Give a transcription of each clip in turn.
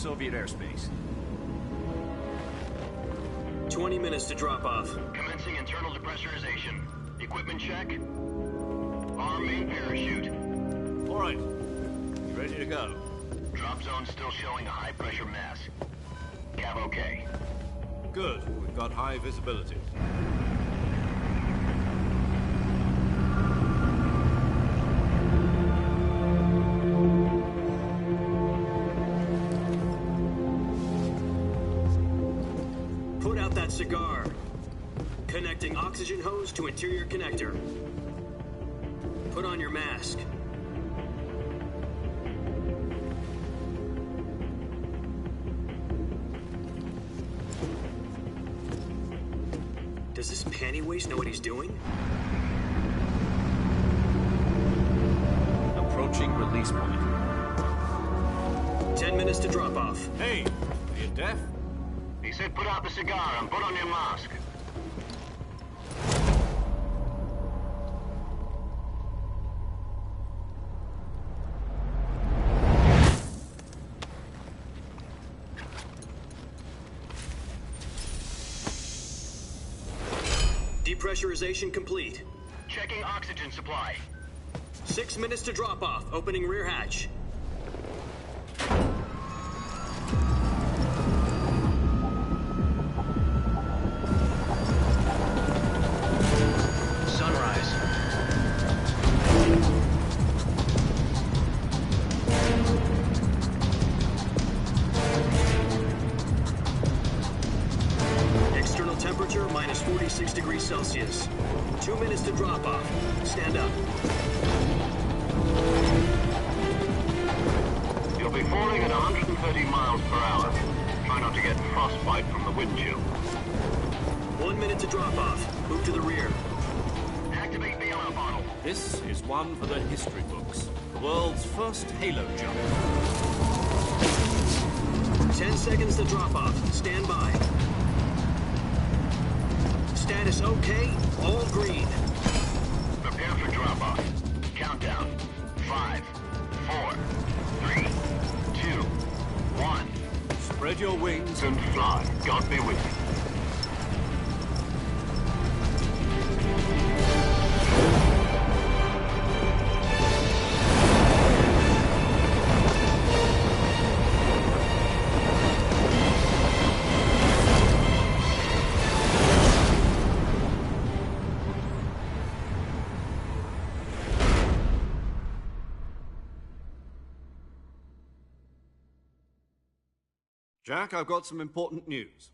Soviet airspace. 20 minutes to drop off. Commencing internal depressurization. Equipment check. Arm main parachute. All right. Ready to go. Drop zone still showing a high-pressure mass. Cav okay. Good. We've got high visibility. Put out that cigar. Connecting oxygen hose to interior connector. Put on your mask. Does this panty waste know what he's doing? Approaching release point. 10 minutes to drop off. Hey, are you deaf? He said put out the cigar and put on your mask. Depressurization complete. Checking oxygen supply. 6 minutes to drop off. Opening rear hatch. Sunrise. External temperature minus 46 degrees Celsius. 2 minutes to drop off. Stand up. You'll be falling at 130 miles per hour. Try not to get frostbite from the wind chill. 1 minute to drop off. Move to the rear. Activate bailout model. This is one for the history books. The world's first halo jump. 10 seconds to drop off. Stand by. Status okay. All green. Prepare for drop-off. Countdown. 5, 4, 3, 2, 1. Spread your wings And fly. God be with you. Jack, I've got some important news.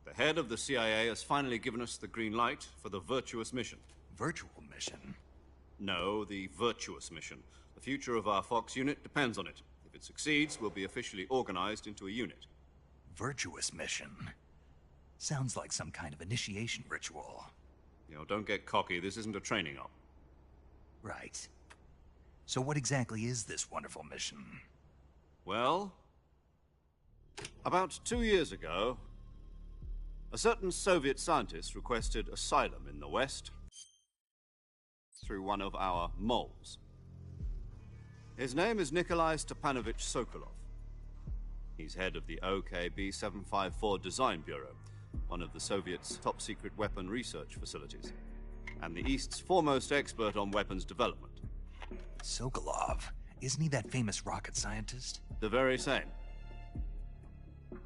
The head of the CIA has finally given us the green light for the Virtuous mission. Virtual mission? No, the Virtuous mission. The future of our Fox unit depends on it. If it succeeds, we'll be officially organized into a unit. Virtuous mission? Sounds like some kind of initiation ritual. You know, don't get cocky. This isn't a training op. Right. So what exactly is this wonderful mission? Well, about 2 years ago, a certain Soviet scientist requested asylum in the West through one of our moles. His name is Nikolai Stepanovich Sokolov. He's head of the OKB-754 Design Bureau, one of the Soviets' top-secret weapon research facilities, and the East's foremost expert on weapons development. Sokolov? Isn't he that famous rocket scientist? The very same.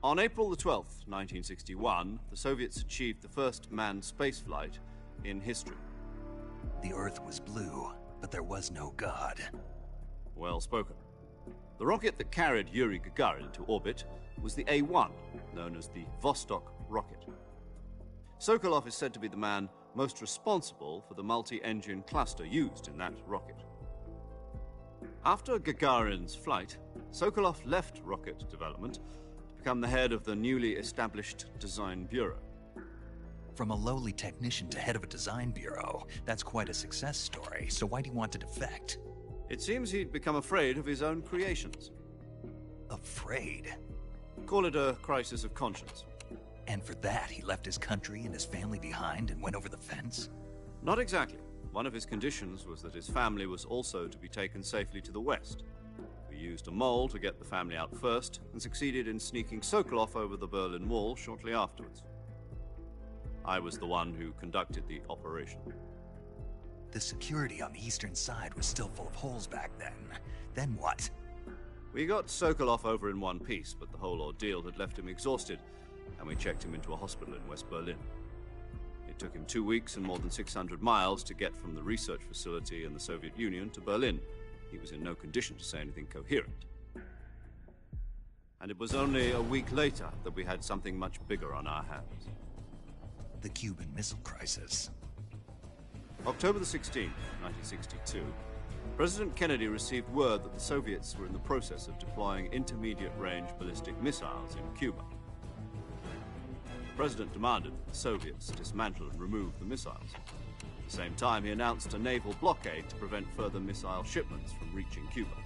On April the 12th, 1961, the Soviets achieved the first manned spaceflight in history. The Earth was blue, but there was no God. Well spoken. The rocket that carried Yuri Gagarin to orbit was the A-1, known as the Vostok rocket. Sokolov is said to be the man most responsible for the multi-engine cluster used in that rocket. After Gagarin's flight, Sokolov left rocket development to become the head of the newly established Design Bureau. From a lowly technician to head of a design bureau, that's quite a success story, so why do you want to defect? It seems he'd become afraid of his own creations. Afraid? Call it a crisis of conscience. And for that, he left his country and his family behind and went over the fence? Not exactly. One of his conditions was that his family was also to be taken safely to the West. For We used a mole to get the family out first, and succeeded in sneaking Sokolov over the Berlin Wall shortly afterwards. I was the one who conducted the operation. The security on the eastern side was still full of holes back then. Then what? We got Sokolov over in one piece, but the whole ordeal had left him exhausted, and we checked him into a hospital in West Berlin. It took him 2 weeks and more than 600 miles to get from the research facility in the Soviet Union to Berlin. He was in no condition to say anything coherent. And it was only a week later that we had something much bigger on our hands. The Cuban Missile Crisis. October the 16th, 1962, President Kennedy received word that the Soviets were in the process of deploying intermediate-range ballistic missiles in Cuba. The President demanded that the Soviets dismantle and remove the missiles. At the same time, he announced a naval blockade to prevent further missile shipments from reaching Cuba.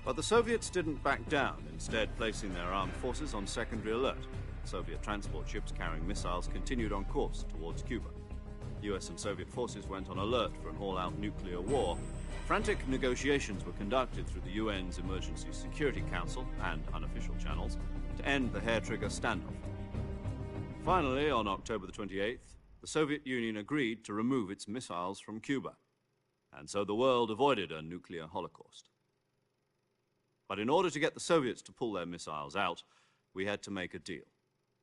But the Soviets didn't back down, instead placing their armed forces on secondary alert. Soviet transport ships carrying missiles continued on course towards Cuba. US and Soviet forces went on alert for an all-out nuclear war. Frantic negotiations were conducted through the UN's Emergency Security Council and unofficial channels to end the hair-trigger standoff. Finally, on October the 28th, the Soviet Union agreed to remove its missiles from Cuba, and so the world avoided a nuclear holocaust. But in order to get the Soviets to pull their missiles out, we had to make a deal.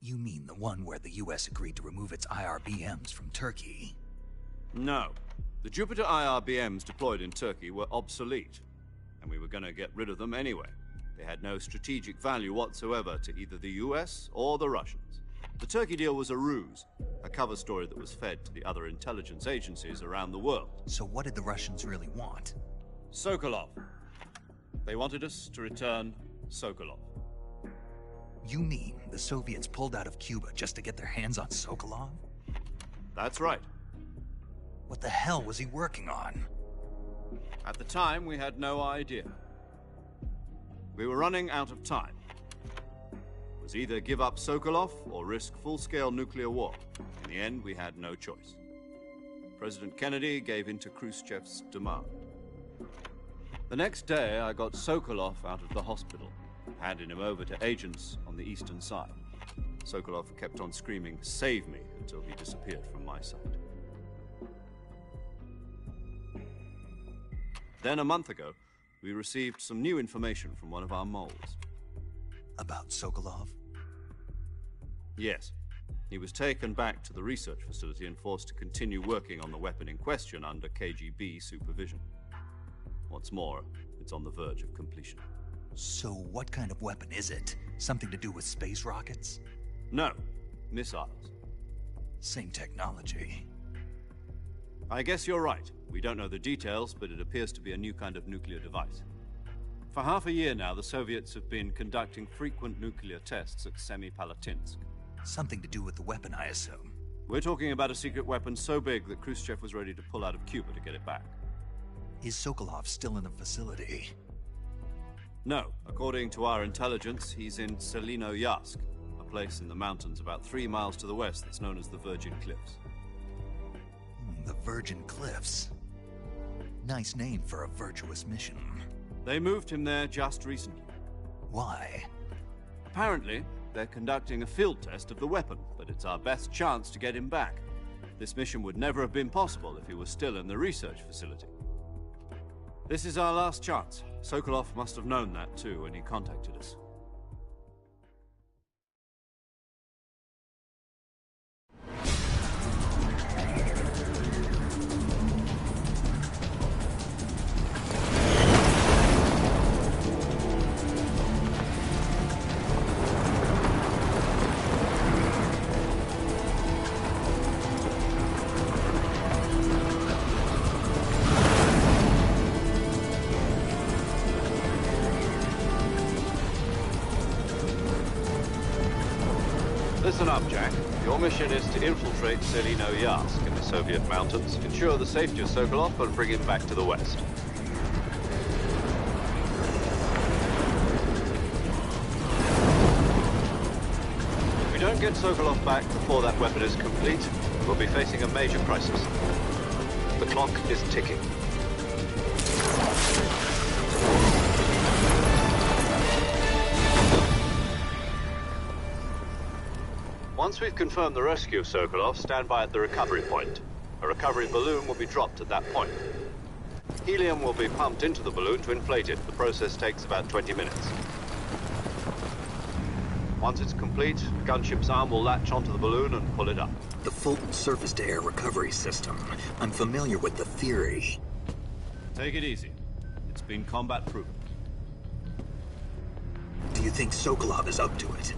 You mean the one where the US agreed to remove its IRBMs from Turkey? No. The Jupiter IRBMs deployed in Turkey were obsolete, and we were going to get rid of them anyway. They had no strategic value whatsoever to either the US or the Russians. The Turkey deal was a ruse, a cover story that was fed to the other intelligence agencies around the world. So what did the Russians really want? Sokolov. They wanted us to return Sokolov. You mean the Soviets pulled out of Cuba just to get their hands on Sokolov? That's right. What the hell was he working on? At the time, we had no idea. We were running out of time. It was either give up Sokolov or risk full-scale nuclear war. In the end, we had no choice. President Kennedy gave in to Khrushchev's demand. The next day, I got Sokolov out of the hospital, handing him over to agents on the eastern side. Sokolov kept on screaming, "Save me," until he disappeared from my sight. Then, a month ago, we received some new information from one of our moles. About Sokolov? Yes. He was taken back to the research facility and forced to continue working on the weapon in question under KGB supervision. What's more, it's on the verge of completion. So what kind of weapon is it? Something to do with space rockets? No, missiles. Same technology. I guess you're right. We don't know the details, but it appears to be a new kind of nuclear device. For half a year now, the Soviets have been conducting frequent nuclear tests at Semipalatinsk. Something to do with the weapon, I assume. We're talking about a secret weapon so big that Khrushchev was ready to pull out of Cuba to get it back. Is Sokolov still in the facility? No. According to our intelligence, he's in Selinoyarsk, a place in the mountains about 3 miles to the west that's known as the Virgin Cliffs. The Virgin Cliffs. Nice name for a virtuous mission. They moved him there just recently. Why? Apparently, they're conducting a field test of the weapon, but it's our best chance to get him back. This mission would never have been possible if he was still in the research facility. This is our last chance. Sokolov must have known that too when he contacted us. Listen up, Jack. Your mission is to infiltrate Selinoyarsk in the Soviet mountains, ensure the safety of Sokolov, and bring him back to the west. If we don't get Sokolov back before that weapon is complete, we'll be facing a major crisis. The clock is ticking. Once we've confirmed the rescue of Sokolov, stand by at the recovery point. A recovery balloon will be dropped at that point. Helium will be pumped into the balloon to inflate it. The process takes about 20 minutes. Once it's complete, the gunship's arm will latch onto the balloon and pull it up. The Fulton surface-to-air recovery system. I'm familiar with the theory. Take it easy. It's been combat-proven. Do you think Sokolov is up to it?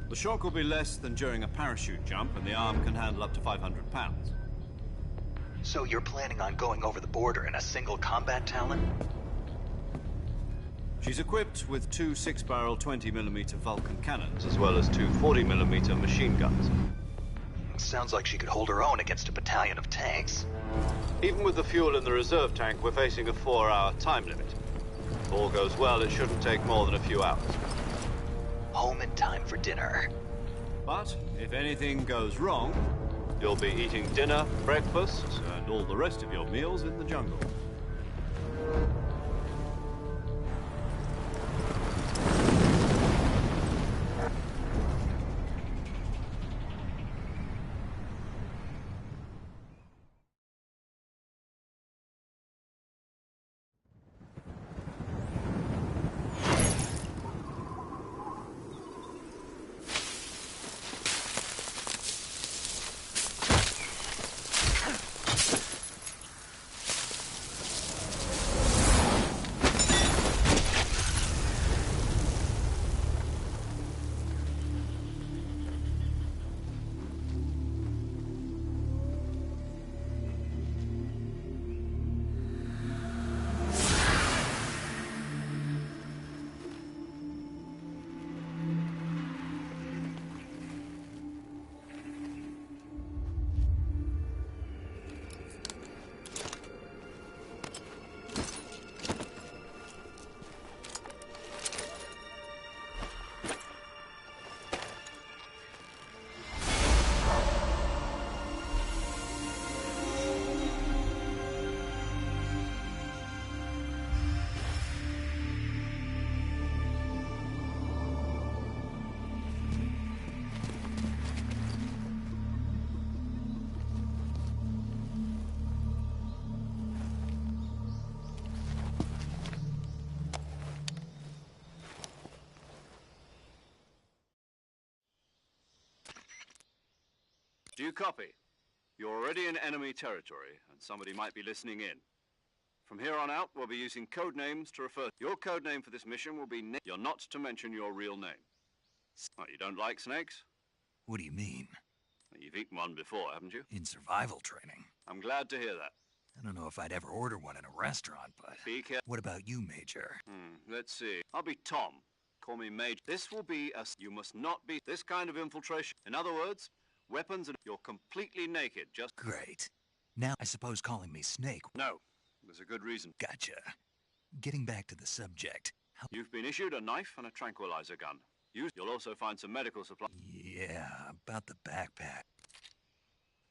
The shock will be less than during a parachute jump, and the arm can handle up to 500 pounds. So you're planning on going over the border in a single combat Talon? She's equipped with two 6-barrel 20mm Vulcan cannons, as well as two 40mm machine guns. Sounds like she could hold her own against a battalion of tanks. Even with the fuel in the reserve tank, we're facing a 4-hour time limit. If all goes well, it shouldn't take more than a few hours. Home in time for dinner. But if anything goes wrong, you'll be eating dinner, breakfast, and all the rest of your meals in the jungle. Do you copy? You're already in enemy territory, and somebody might be listening in. From here on out, we'll be using code names to refer... Your code name for this mission will be Nick. You're not to mention your real name. Oh, you don't like snakes? What do you mean? You've eaten one before, haven't you? In survival training. I'm glad to hear that. I don't know if I'd ever order one in a restaurant, but... Be careful. What about you, Major? Let's see. I'll be Tom. Call me Major. This will be a... You must not be this kind of infiltration. In other words, weapons and... You're completely naked, just... Great. Now, I suppose calling me Snake... No. There's a good reason. Gotcha. Getting back to the subject. You've been issued a knife and a tranquilizer gun. You'll also find some medical supplies. Yeah, about the backpack.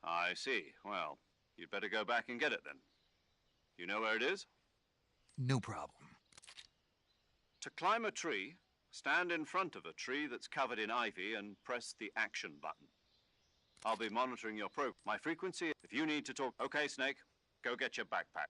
I see. Well, you'd better go back and get it then. You know where it is? No problem. To climb a tree, stand in front of a tree that's covered in ivy and press the action button. I'll be monitoring your probe. My frequency, if you need to talk... Okay, Snake, go get your backpack.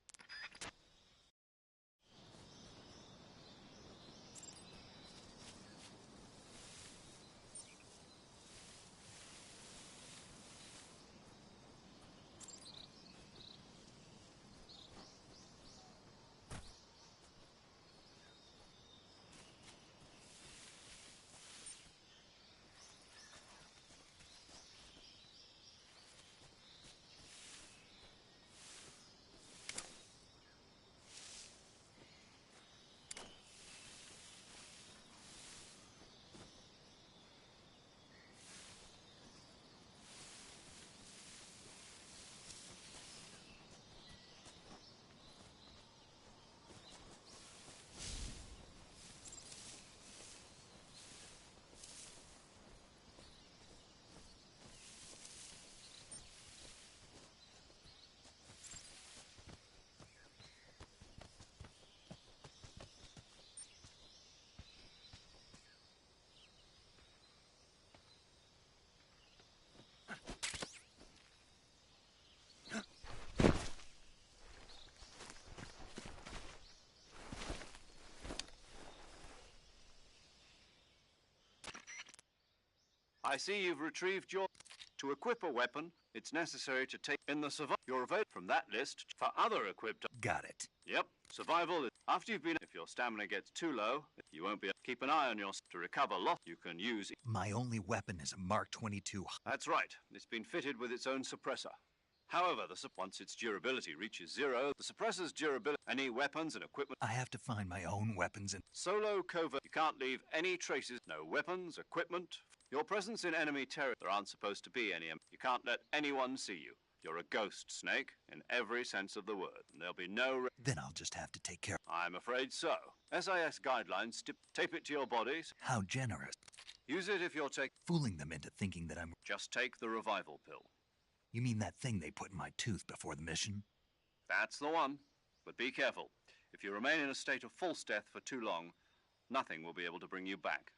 I see you've retrieved your... To equip a weapon, it's necessary to take in the survival. You're available from that list for other equipped... Got it. Yep, survival is... After you've been... If your stamina gets too low, you won't be... Keep an eye on your... To recover loss, you can use... My only weapon is a Mark 22. That's right. It's been fitted with its own suppressor. However, once its durability reaches 0, the suppressor's durability... Any weapons and equipment... I have to find my own weapons and... Solo covert. You can't leave any traces. No weapons, equipment... Your presence in enemy territory, there aren't supposed to be any. You can't let anyone see you. You're a ghost, Snake, in every sense of the word. And there'll be no... Then I'll just have to take care... I'm afraid so. SIS guidelines, tape it to your body. How generous. Use it if you're fooling them into thinking that I'm... Just take the revival pill. You mean that thing they put in my tooth before the mission? That's the one. But be careful. If you remain in a state of false death for too long, nothing will be able to bring you back.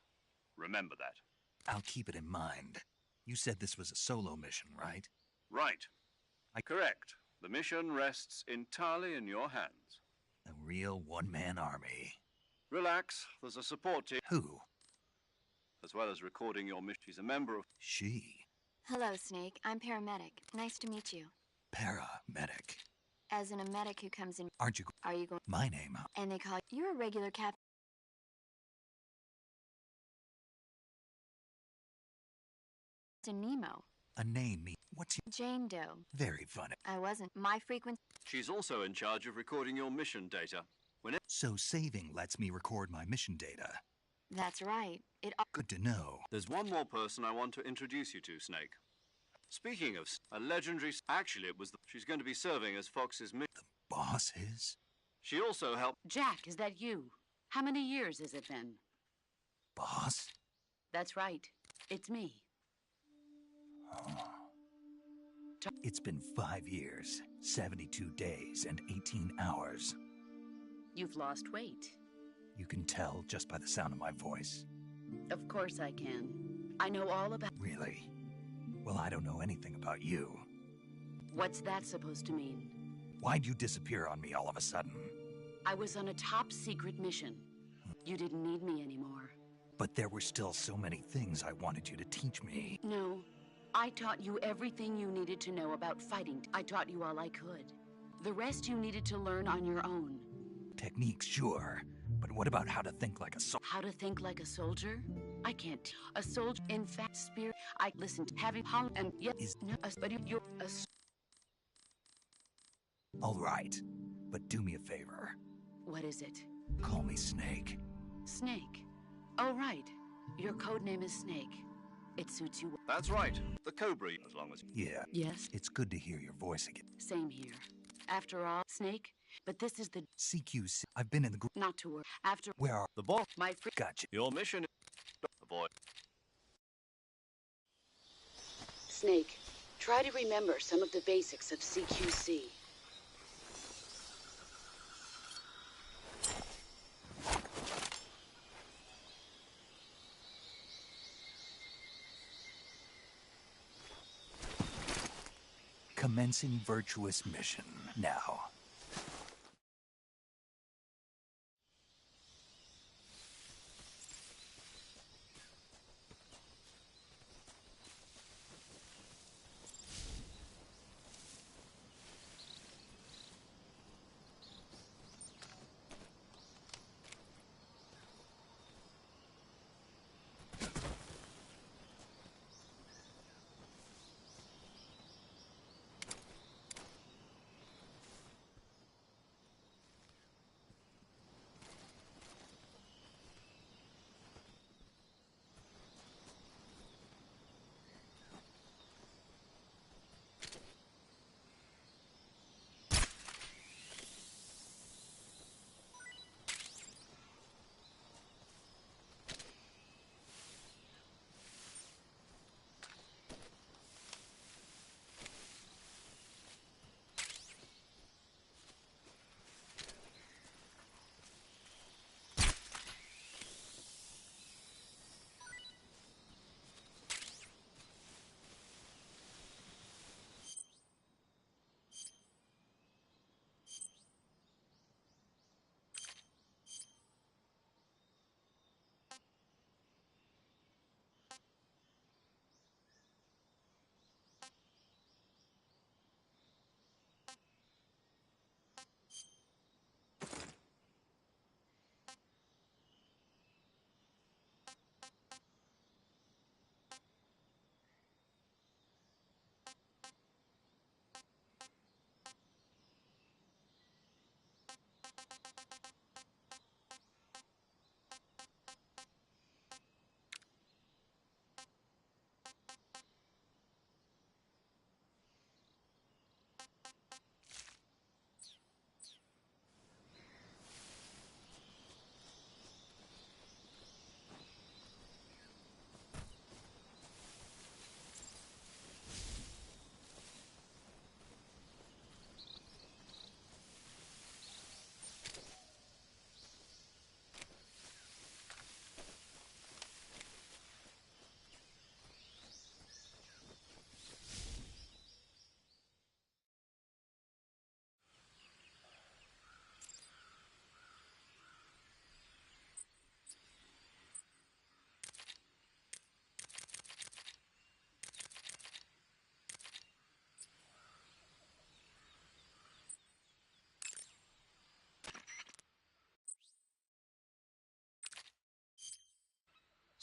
Remember that. I'll keep it in mind. You said this was a solo mission, right? Right. Correct. The mission rests entirely in your hands. A real one-man army. Relax. There's a support team. Who? As well as recording your mission. She's a member of... She. Hello, Snake. I'm paramedic. Nice to meet you. Paramedic. As in a medic who comes in... Aren't you... Are you going... My name... And they call... You're a regular Captain Nemo. A name me. What's your... Jane Doe. Very funny. I wasn't. My frequency... She's also in charge of recording your mission data. So saving lets me record my mission data. That's right. Good to know. There's one more person I want to introduce you to, Snake. Speaking of a legendary... Actually, it was she's going to be serving as Fox's mission. The boss is? She also helped... Jack, is that you? How many years has it been? Boss? That's right. It's me. It's been 5 years, 72 days, and 18 hours. You've lost weight. You can tell just by the sound of my voice. Of course I can. I know all about... Really? Well, I don't know anything about you. What's that supposed to mean? Why'd you disappear on me all of a sudden? I was on a top-secret mission. You didn't need me anymore. But there were still so many things I wanted you to teach me. No. I taught you everything you needed to know about fighting. I taught you all I could. The rest you needed to learn on your own. Techniques, sure. But what about how to think like a soldier? How to think like a soldier? I can't. A soldier, in fact, spirit. I listened, having hung, and yet no. But you're a. All right, but do me a favor. What is it? Call me Snake. Snake. Oh right. Your code name is Snake. It suits you. That's right. The Cobra, as long as... Yeah. Yes. It's good to hear your voice again. Same here. After all, Snake. But this is the CQC. I've been in the group. Not to worry. After Where are The boss. my free. Gotcha. Your mission is... Avoid. Snake. Try to remember some of the basics of CQC. Commencing virtuous mission now.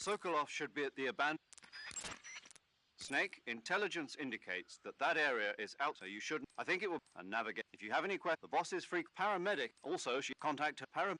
Sokolov should be at the abandoned... Snake, intelligence indicates that that area is out, so you shouldn't... I think it will... And navigate. If you have any questions, the boss is freak paramedic. Also, she contact her param...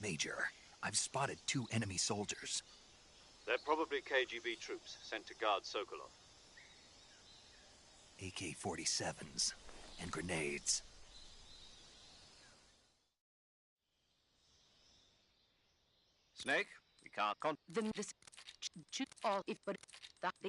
Major, I've spotted 2 enemy soldiers. They're probably KGB troops sent to guard Sokolov. AK-47s and grenades. Snake, we can't all if but that they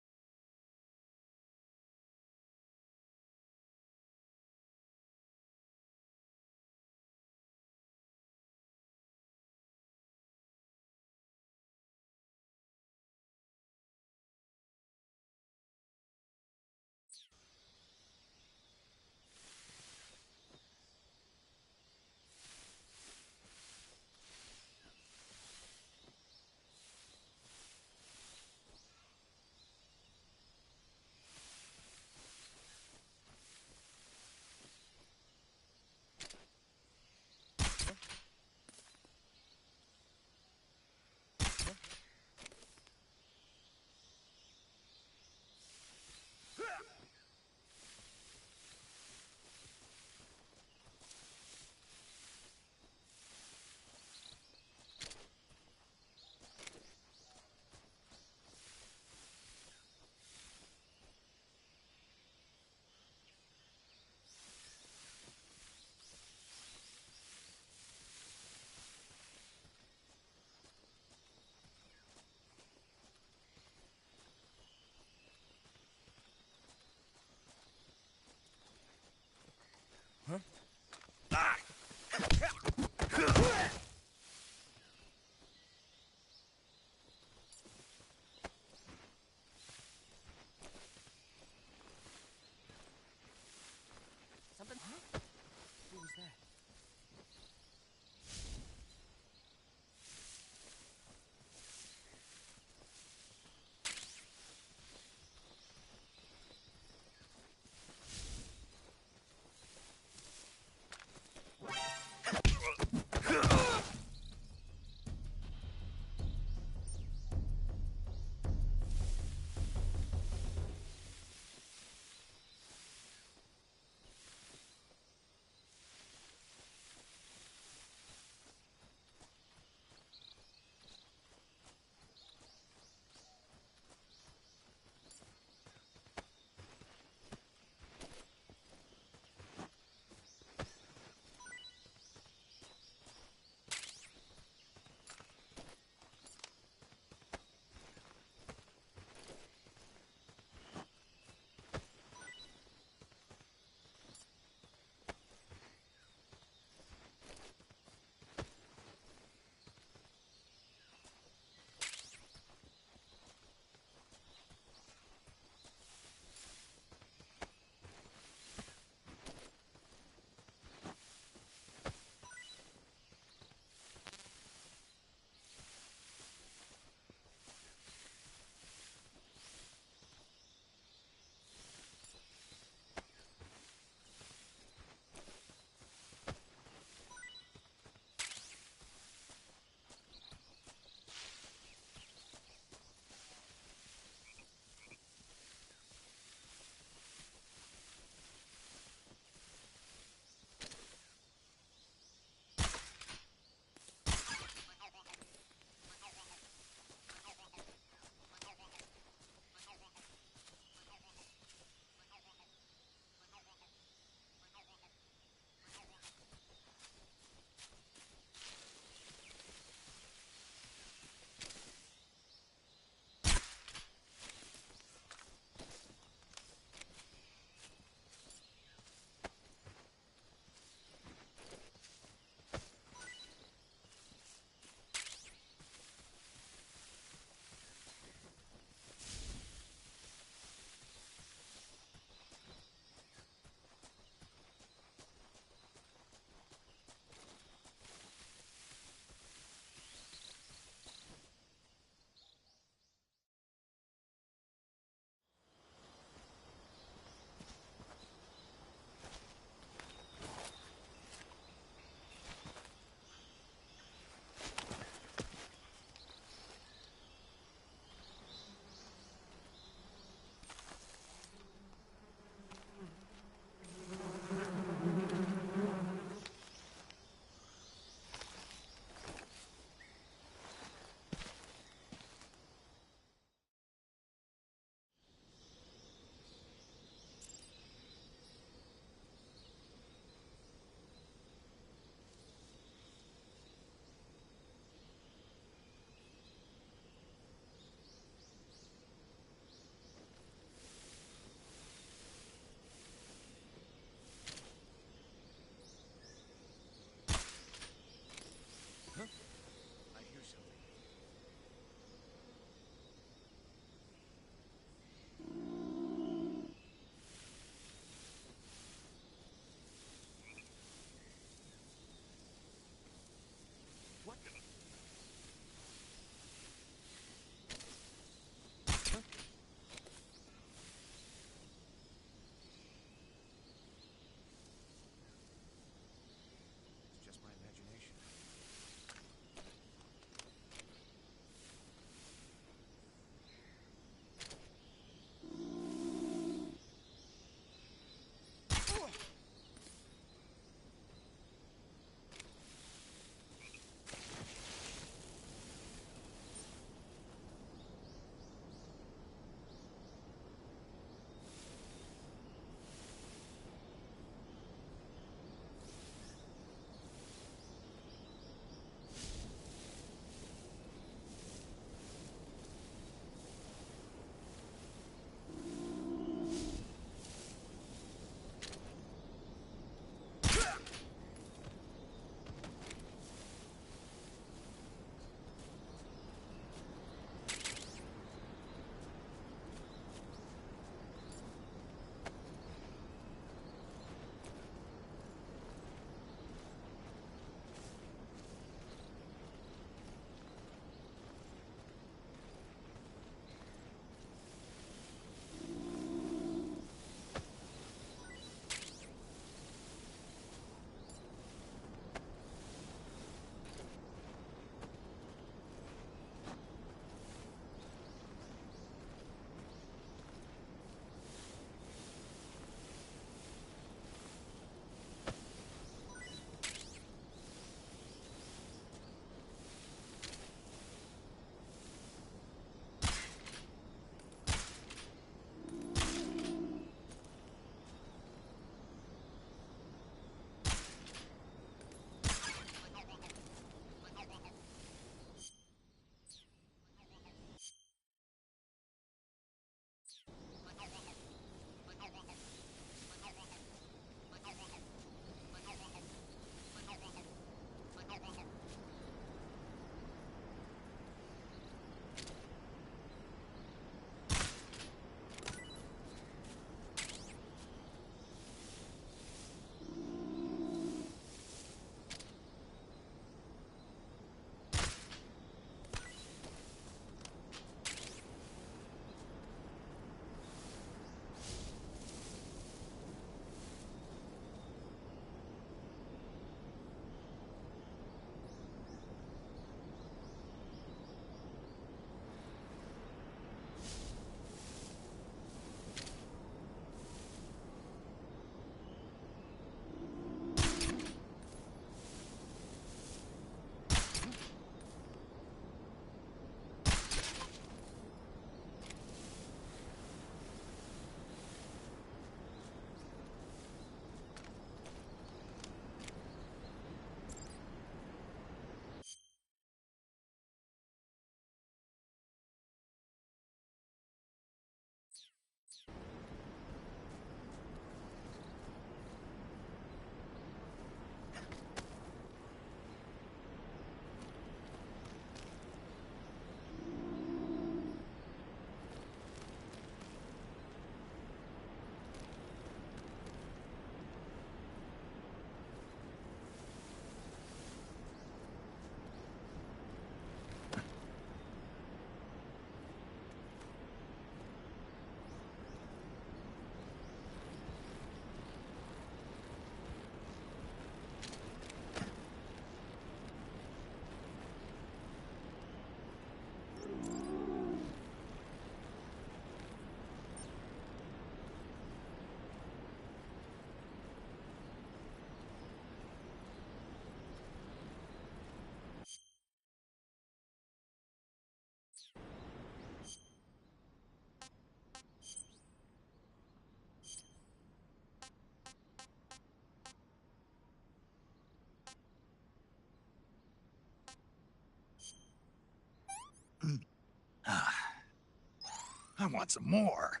I want some more.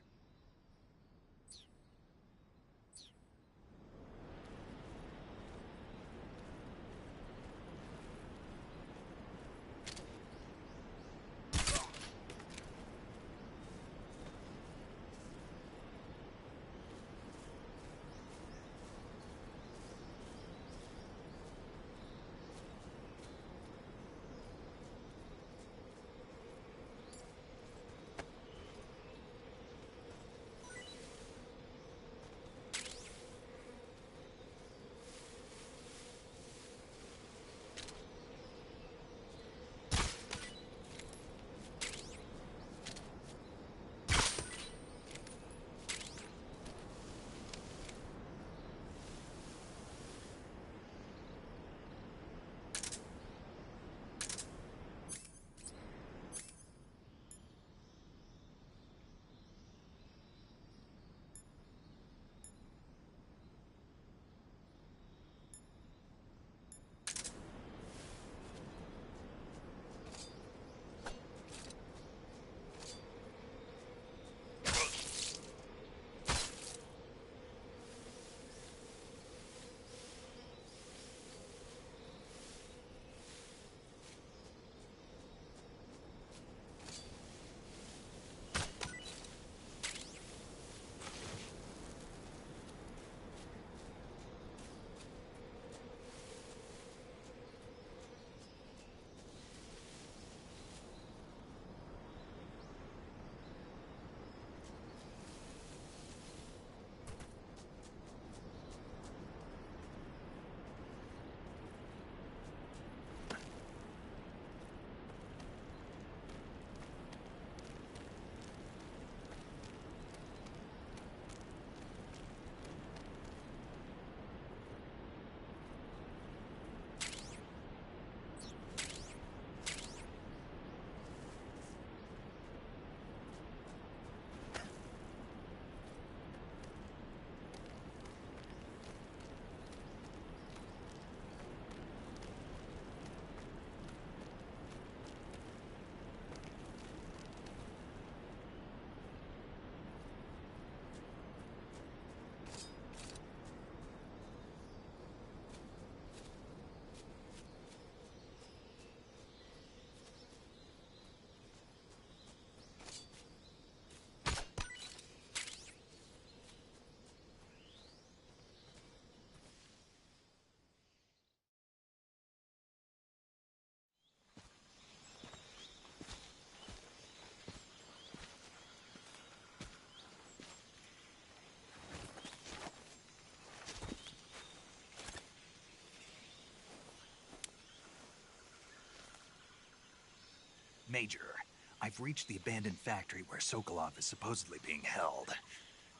Major, I've reached the abandoned factory where Sokolov is supposedly being held.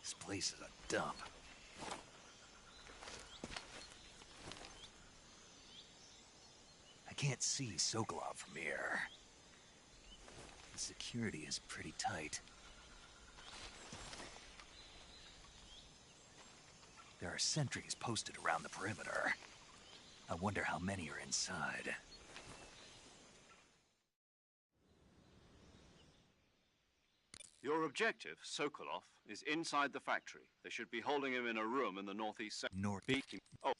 This place is a dump. I can't see Sokolov from here. The security is pretty tight. There are sentries posted around the perimeter. I wonder how many are inside. Your objective, Sokolov, is inside the factory. They should be holding him in a room in the northeast sector. Oh.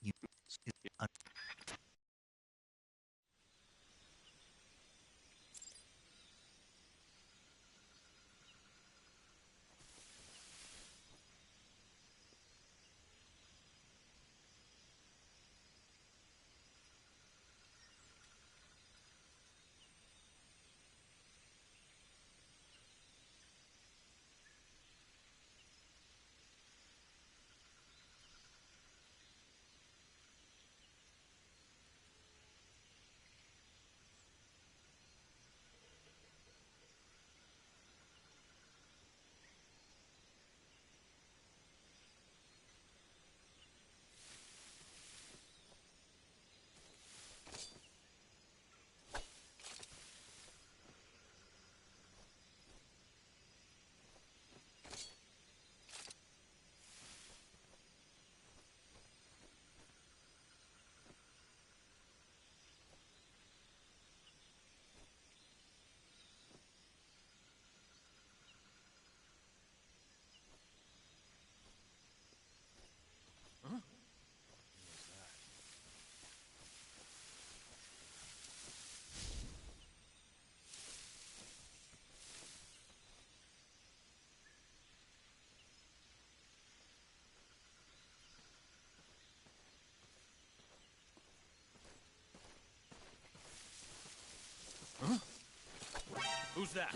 Who's that?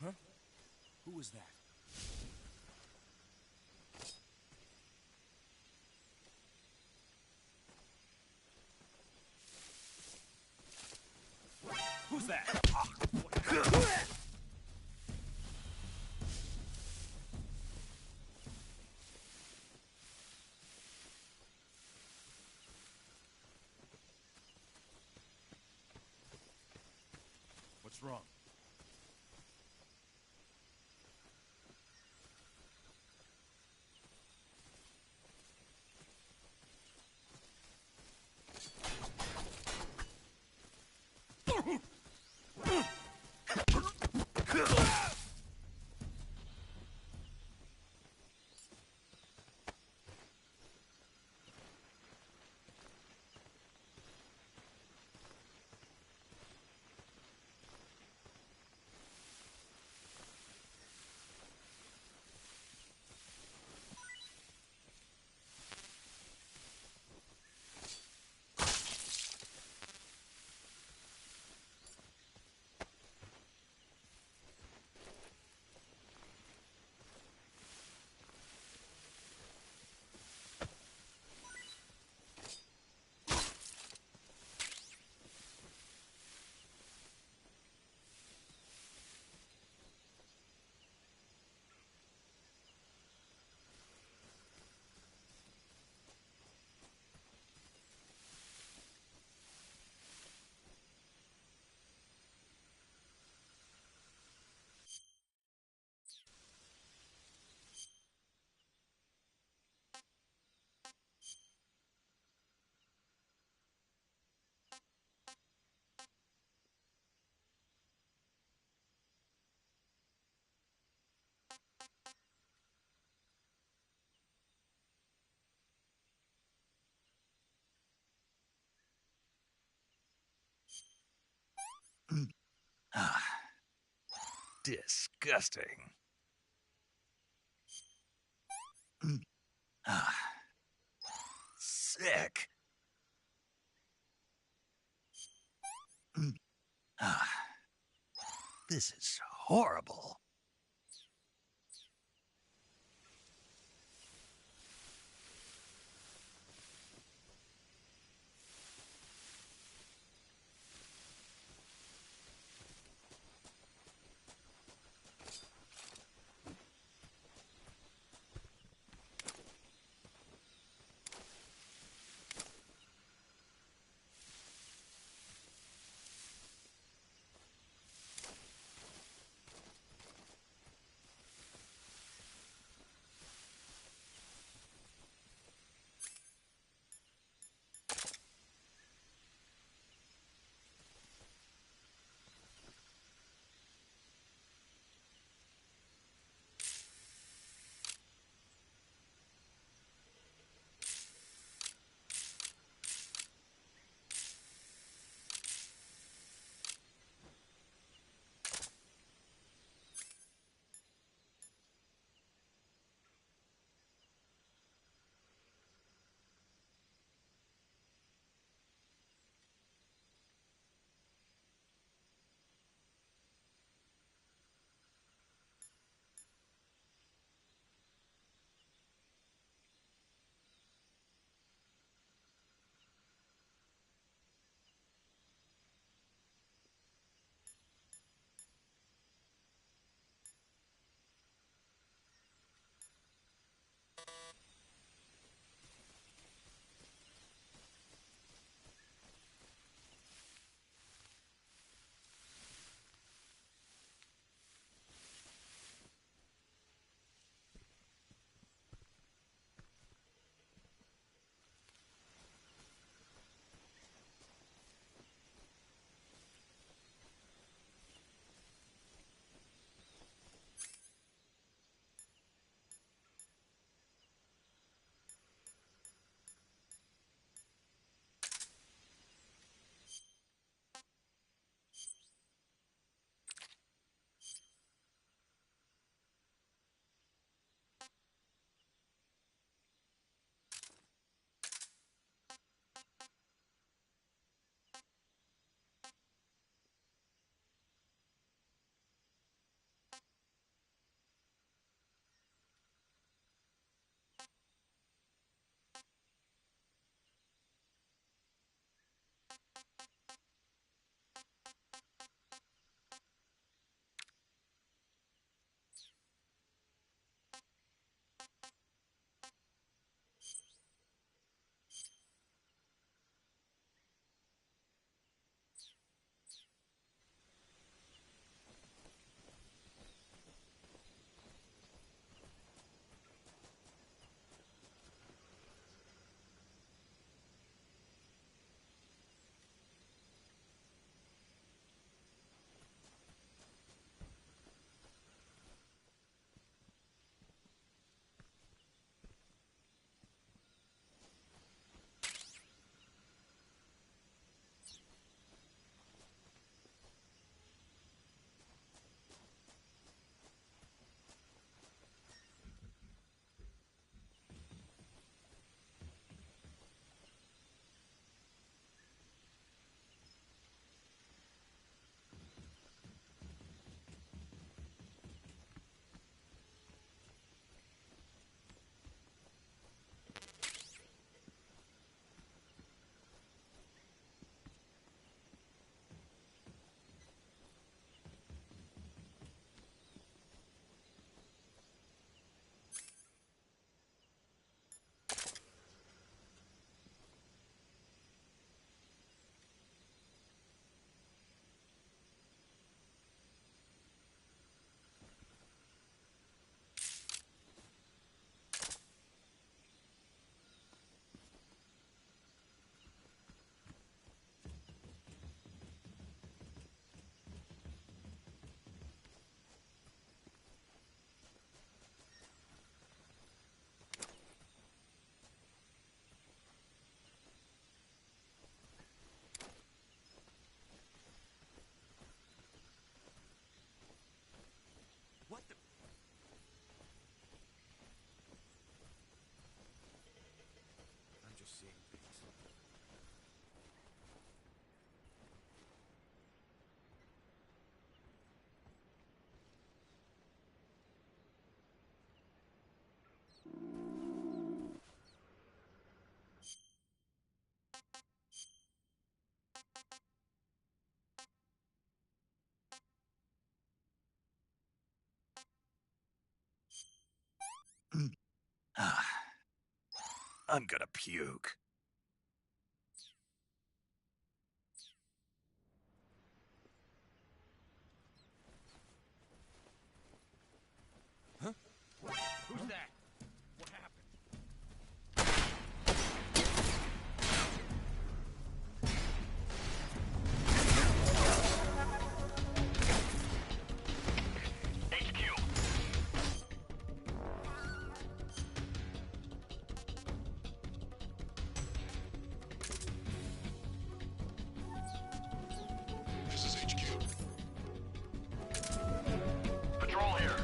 Huh? Who was that? Who's that? What's wrong? Ah, disgusting. Ah, sick. Ah, this is horrible. I'm gonna puke. Who's that? What happened? HQ. This is HQ. Patrol here.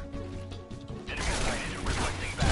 Enemy sighted. Requesting back.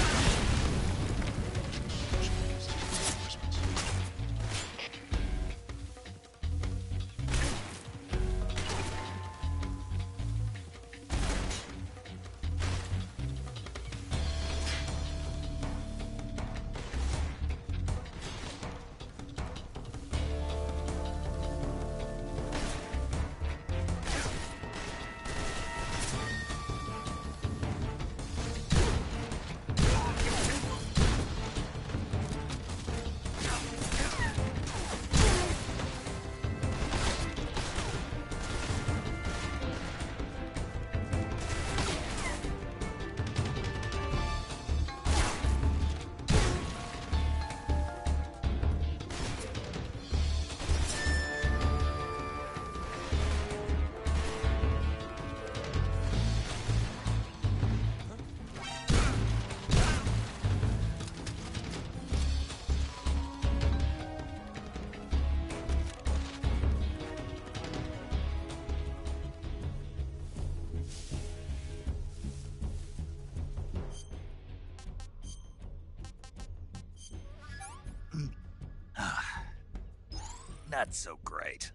Not so great.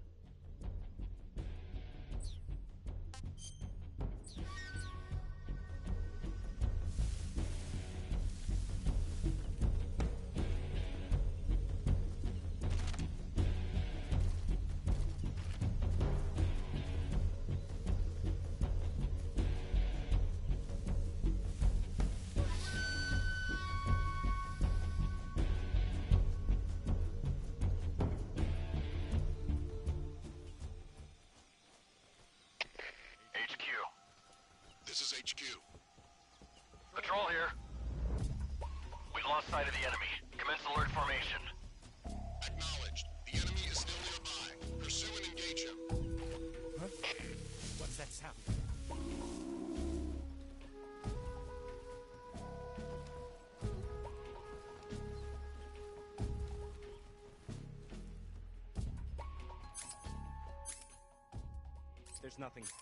HQ. This is HQ. Patrol here. We've lost sight of the enemy. Commence alert formation. Acknowledged. The enemy is still nearby. Pursue and engage him. What's that sound? There's nothing here.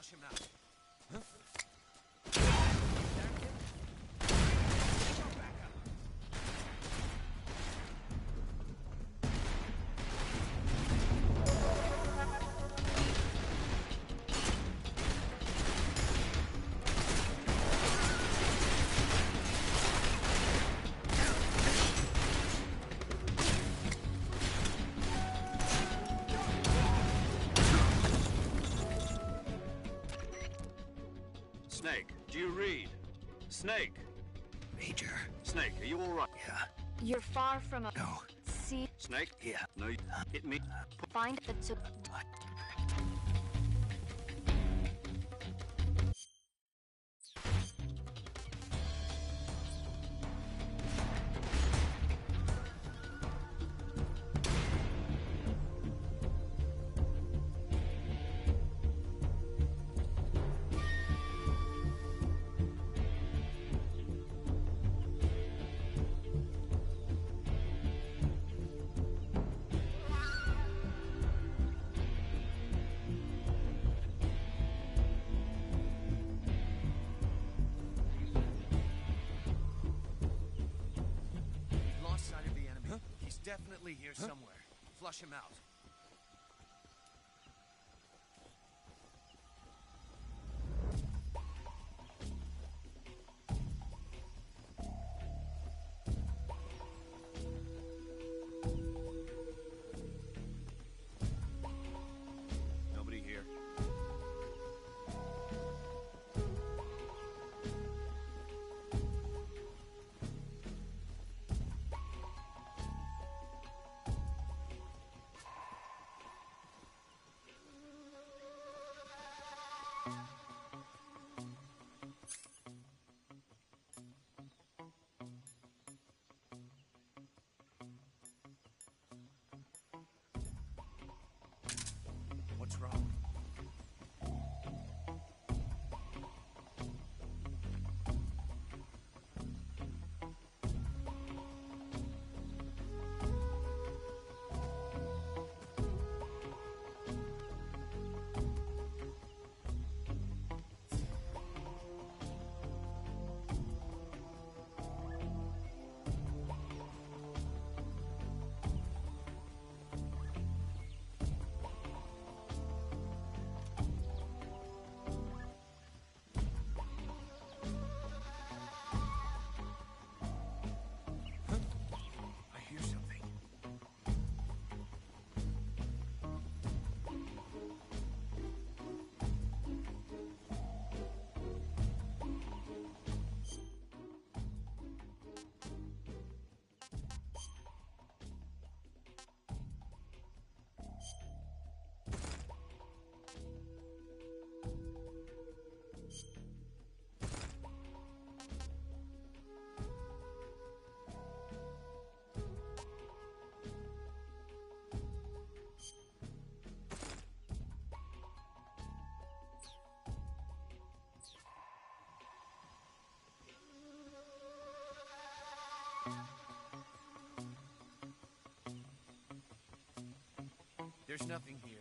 Flush him out. Huh? Snake, do you read? Snake! Major. Snake, are you alright? Yeah. You're far from a... No. See, Snake? Yeah. No, you hit me. find the... What? Lost sight of the enemy. Huh? He's definitely here somewhere. Flush him out. Nobody here. What's wrong? I hear something. There's nothing here.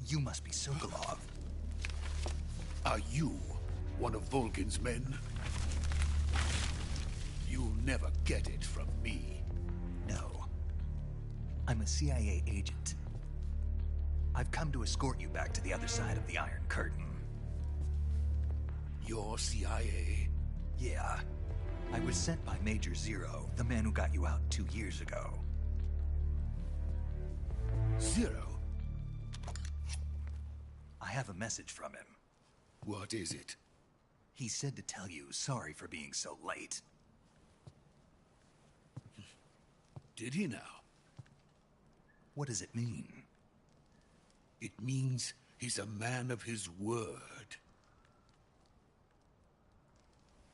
You must be Sokolov. Are you one of Volgin's men? You'll never get it from me. No. I'm a CIA agent. I've come to escort you back to the other side of the Iron Curtain. You're CIA? Yeah. I was sent by Major Zero, the man who got you out 2 years ago. Zero? I have a message from him. What is it? He said to tell you sorry for being so late. Did he now? What does it mean? It means he's a man of his word.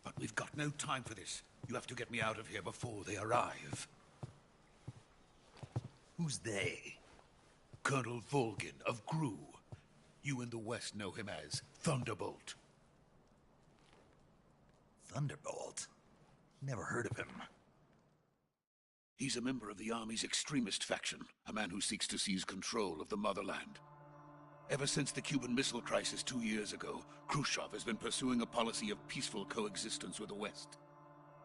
But we've got no time for this. You have to get me out of here before they arrive. Who's they? Colonel Volgin of GRU. You in the West know him as Thunderbolt. Thunderbolt? Never heard of him. He's a member of the Army's extremist faction, a man who seeks to seize control of the motherland. Ever since the Cuban Missile Crisis 2 years ago, Khrushchev has been pursuing a policy of peaceful coexistence with the West.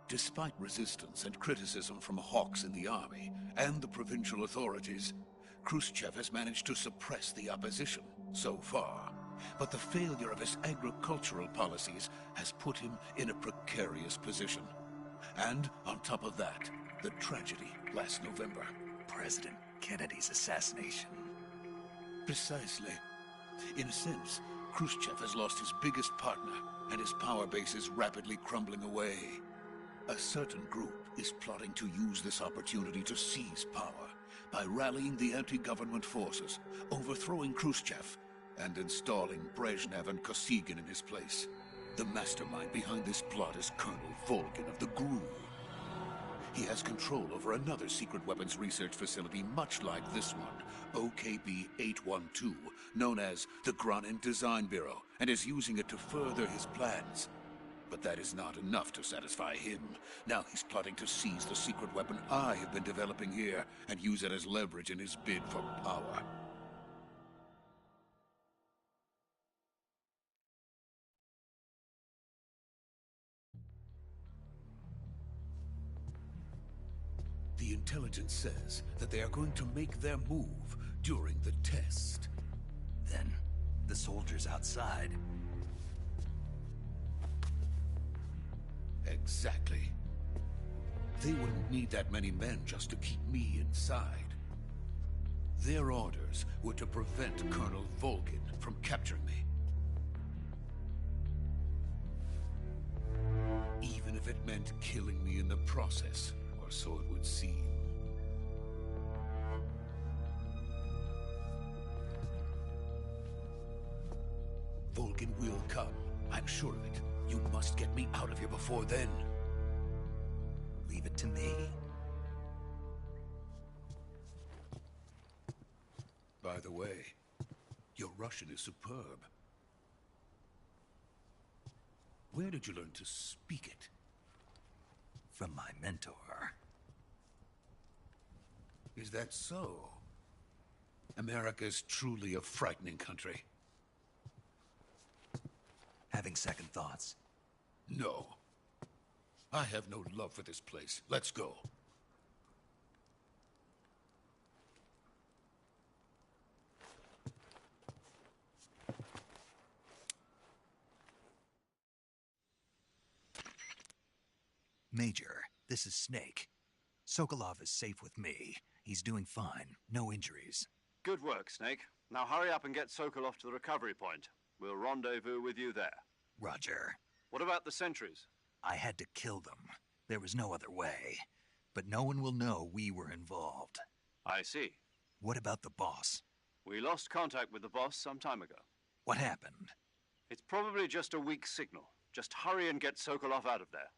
Despite resistance and criticism from hawks in the army and the provincial authorities, Khrushchev has managed to suppress the opposition, so far. But the failure of his agricultural policies has put him in a precarious position. And on top of that, the tragedy last November. President Kennedy's assassination. Precisely. In a sense, Khrushchev has lost his biggest partner, and his power base is rapidly crumbling away. A certain group is plotting to use this opportunity to seize power by rallying the anti-government forces, overthrowing Khrushchev, and installing Brezhnev and Kosygin in his place. The mastermind behind this plot is Colonel Volgin of the GRU. He has control over another secret weapons research facility much like this one, OKB-812, known as the Granin Design Bureau, and is using it to further his plans. But that is not enough to satisfy him. Now he's plotting to seize the secret weapon I have been developing here and use it as leverage in his bid for power. The intelligence says that they are going to make their move during the test. Then, the soldiers outside. Exactly. They wouldn't need that many men just to keep me inside. Their orders were to prevent Colonel Volgin from capturing me. Even if it meant killing me in the process, or so it would seem. Volgin will come. I'm sure of it. You must get me out of here before then. Leave it to me. By the way, your Russian is superb. Where did you learn to speak it? From my mentor. Is that so? America's truly a frightening country. Having second thoughts? No. I have no love for this place. Let's go. Major, this is Snake. Sokolov is safe with me. He's doing fine. No injuries. Good work, Snake. Now hurry up and get Sokolov to the recovery point. We'll rendezvous with you there. Roger. What about the sentries? I had to kill them. There was no other way. But no one will know we were involved. I see. What about the boss? We lost contact with the boss some time ago. What happened? It's probably just a weak signal. Just hurry and get Sokolov out of there.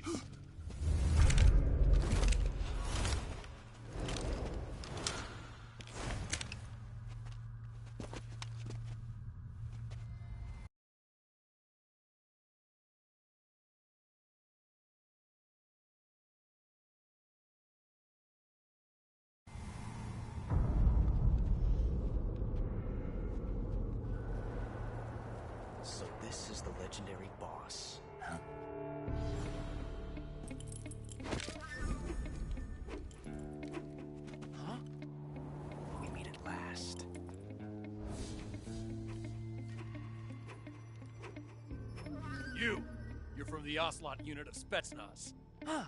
Please. So this is the legendary boss. Huh? Huh? We meet at last. You're from the Ocelot unit of Spetsnaz. Huh.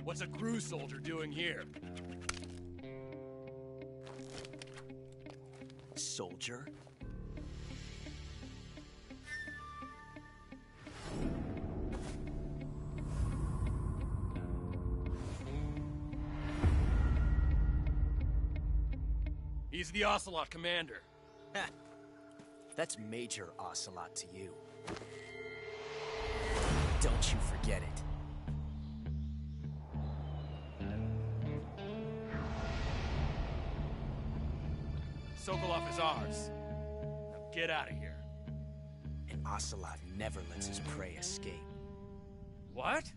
What's a crew soldier doing here? Soldier? He's the Ocelot commander. Ha! That's Major Ocelot to you. Don't you forget it. Sokolov is ours. Now get out of here. And Ocelot never lets his prey escape. What?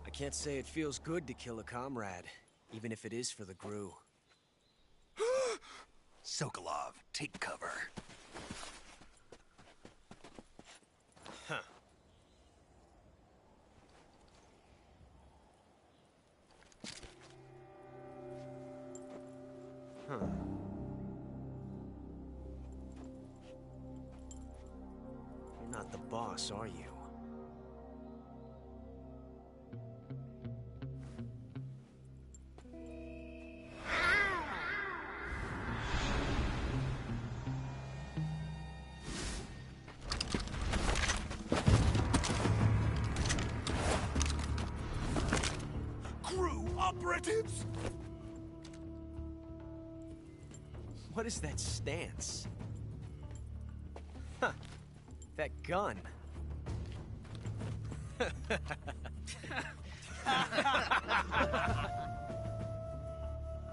I can't say it feels good to kill a comrade, even if it is for the Gru. Sokolov, take cover. Huh. Huh. You're not the boss, are you? Operatives? What is that stance? Huh. That gun.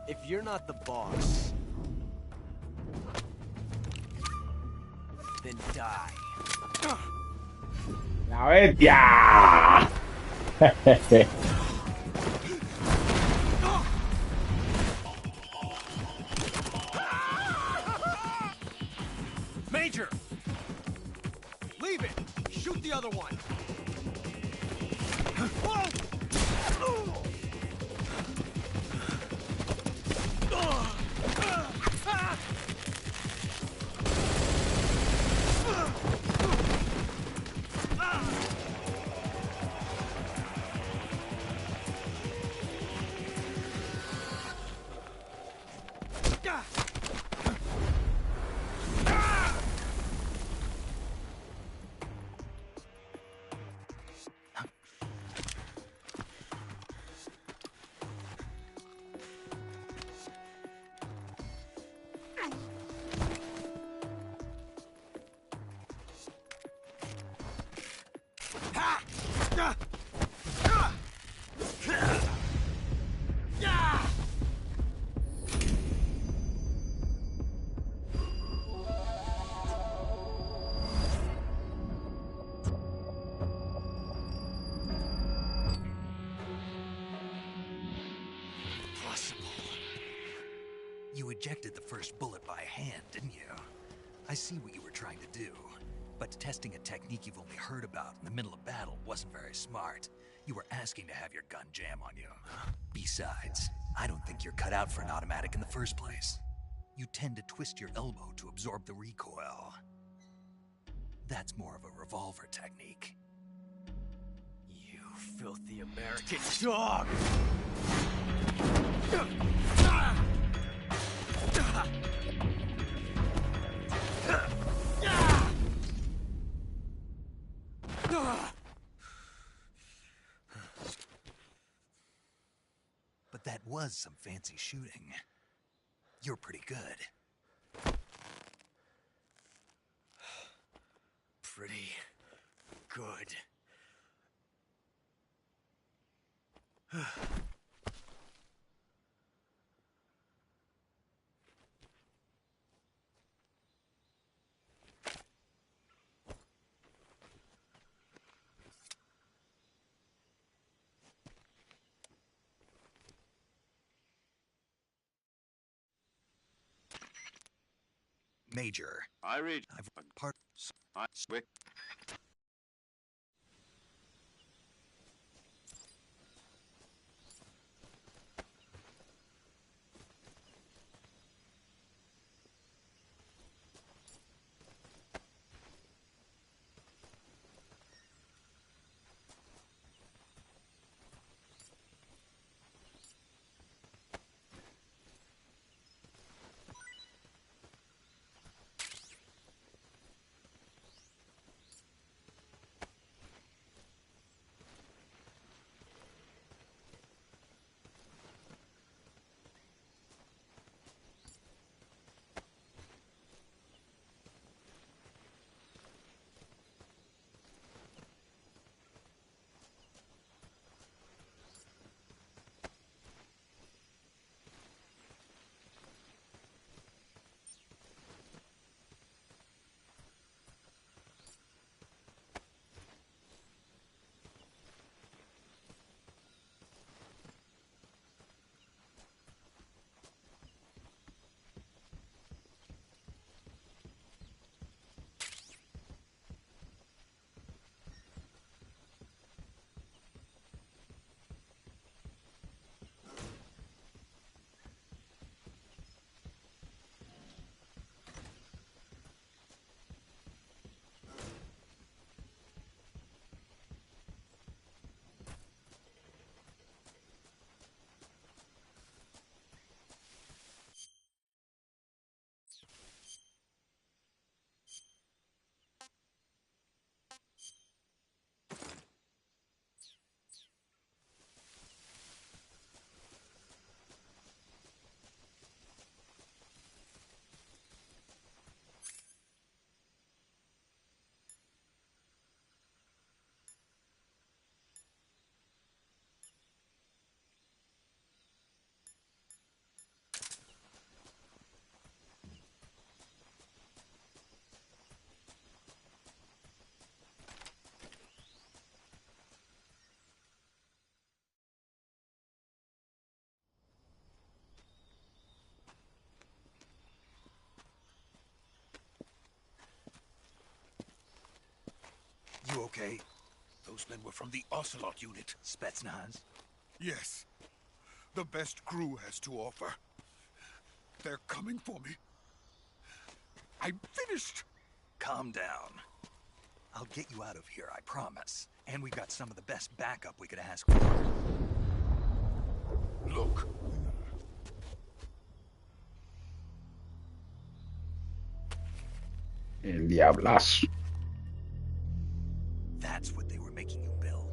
If you're not the boss, then die. La bestia. Major! Leave it! Shoot the other one! ejected the first bullet by hand, didn't you? I see what you were trying to do. But testing a technique you've only heard about in the middle of battle wasn't very smart. You were asking to have your gun jam on you. Besides, I don't think you're cut out for an automatic in the first place. You tend to twist your elbow to absorb the recoil. That's more of a revolver technique. You filthy American dog! But that was some fancy shooting. You're pretty good. Pretty good. Major. I read. I've part. I swick. You okay? Those men were from the Ocelot unit. Spetsnaz? Yes. The best crew has to offer. They're coming for me. I'm finished. Calm down. I'll get you out of here, I promise. And we've got some of the best backup we could ask for. Look. El diablazo. That's what they were making you build?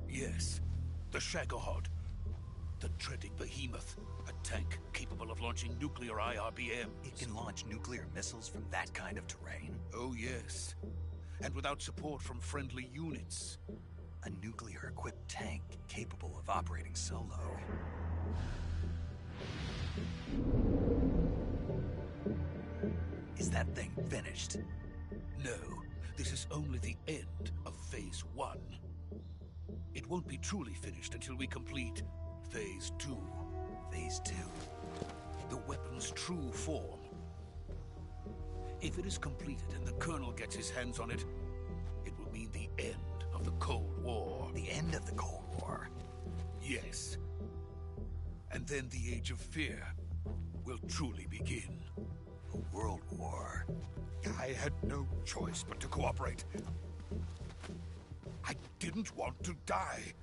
Yes. The Shagohod. The dreaded behemoth. A tank capable of launching nuclear IRBMs. It can launch nuclear missiles from that kind of terrain? Oh, yes. And without support from friendly units. A nuclear-equipped tank capable of operating solo. Is that thing finished? No. This is only the end of Phase 1. It won't be truly finished until we complete Phase 2. Phase 2? the weapon's true form. If it is completed and the Colonel gets his hands on it, it will mean the end of the Cold War. The end of the Cold War? Yes. And then the Age of Fear will truly begin. A world war? I had no choice but to cooperate. I didn't want to die.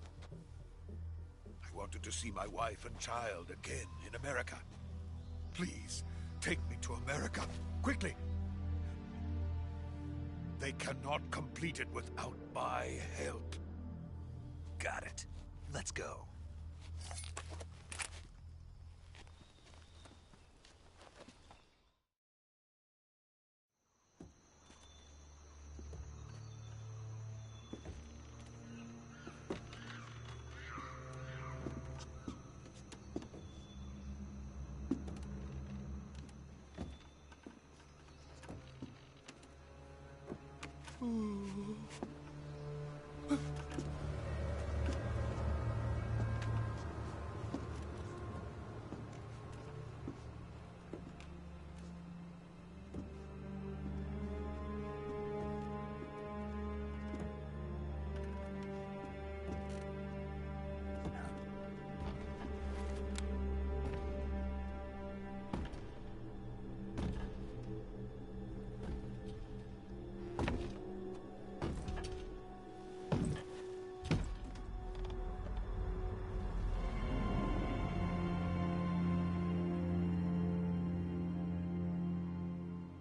I wanted to see my wife and child again in America. Please, take me to America, quickly. They cannot complete it without my help. Got it. Let's go.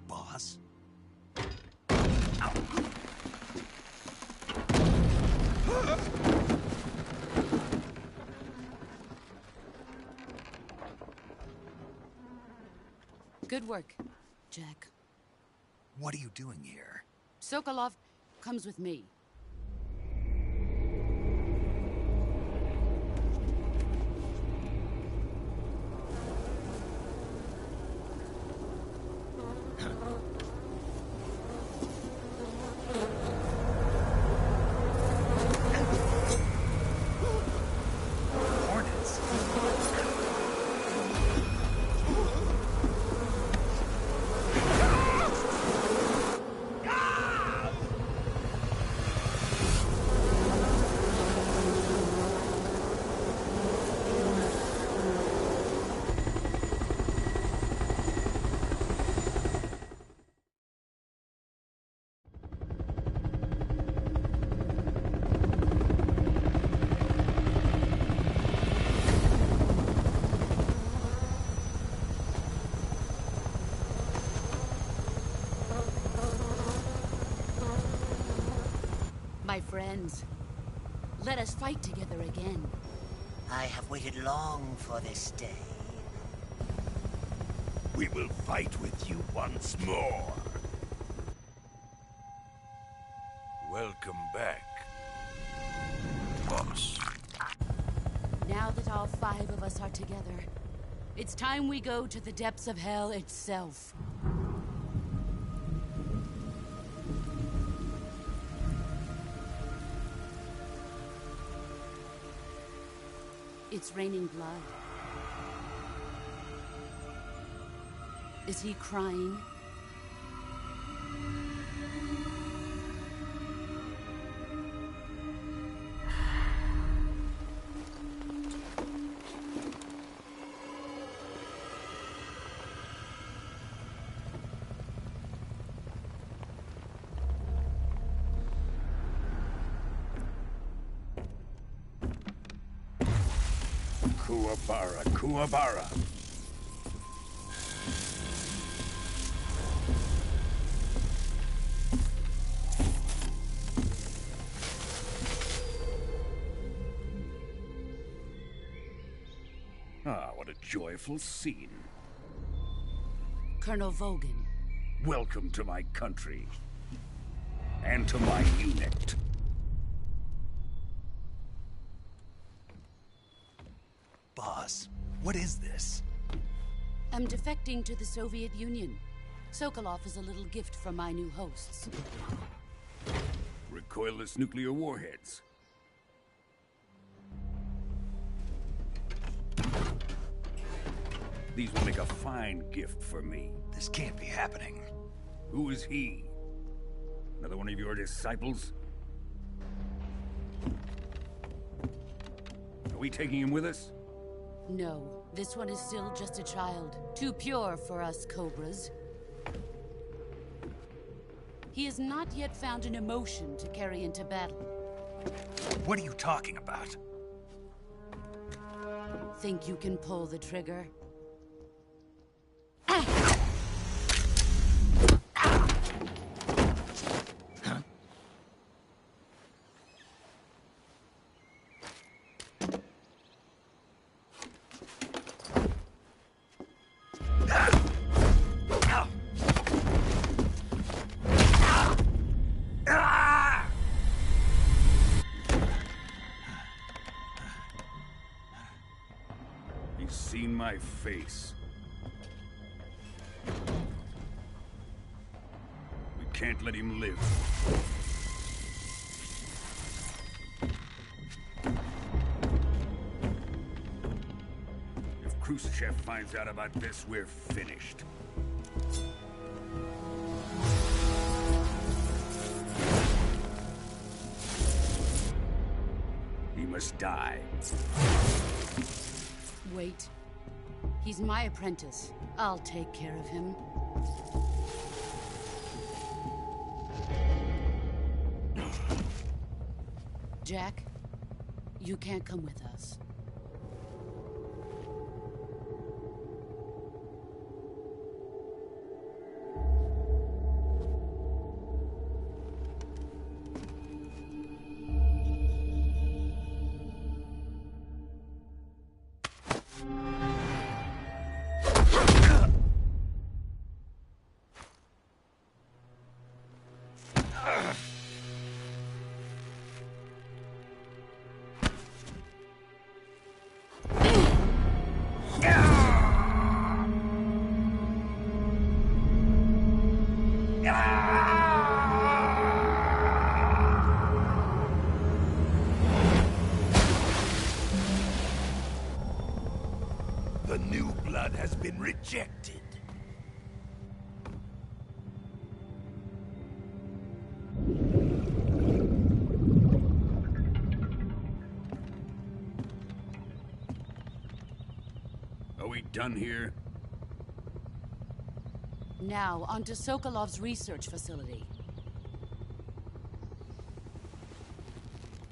Boss? Good work, Jack. What are you doing here? Sokolov comes with me. My friends, let us fight together again. I have waited long for this day. We will fight with you once more. Welcome back, boss. Now that all 5 of us are together, it's time we go to the depths of hell itself. It's raining blood. Is he crying? Kuwabara, Kuwabara. Ah, what a joyful scene. Colonel Vogan. Welcome to my country. And to my unit. Boss, what is this? I'm defecting to the Soviet Union. Sokolov is a little gift from my new hosts. Recoilless nuclear warheads. These will make a fine gift for me. This can't be happening. Who is he? Another one of your disciples? Are we taking him with us? No, this one is still just a child. Too pure for us Cobras. He has not yet found an emotion to carry into battle. What are you talking about? Think you can pull the trigger? He's seen my face. We can't let him live. If Khrushchev finds out about this, we're finished. He must die. Wait. He's my apprentice. I'll take care of him. Jack, you can't come with us. The new blood has been rejected. Are we done here? Now, onto Sokolov's research facility.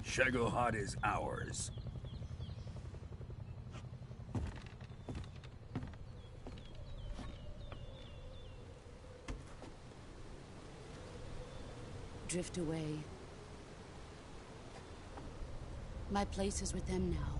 Shagohod is ours. Drift away. My place is with them now.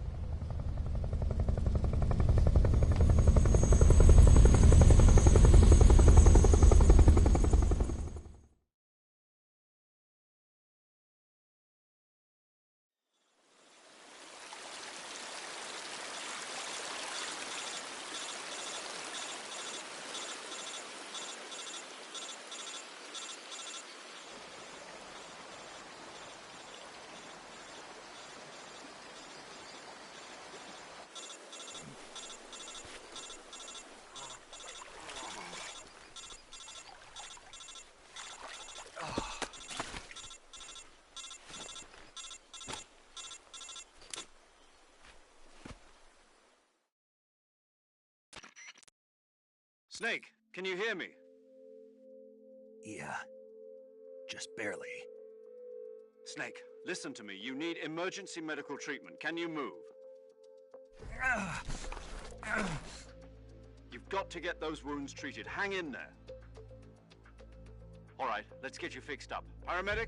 Snake, can you hear me? Yeah. Just barely. Snake, listen to me. You need emergency medical treatment. Can you move? You've got to get those wounds treated. Hang in there. All right, let's get you fixed up. Paramedic?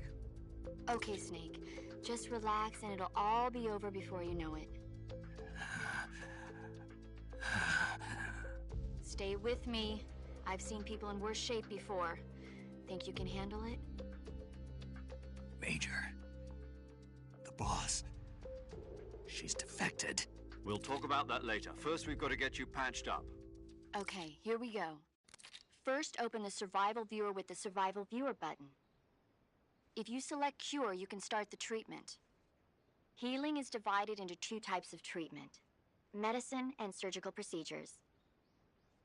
Okay, Snake. Just relax and it'll all be over before you know it. Stay with me. I've seen people in worse shape before. Think you can handle it? Major. The boss. She's defected. We'll talk about that later. First, we've got to get you patched up. Okay, here we go. First, open the Survival Viewer with the Survival Viewer button. If you select Cure, you can start the treatment. Healing is divided into two types of treatment: medicine and surgical procedures.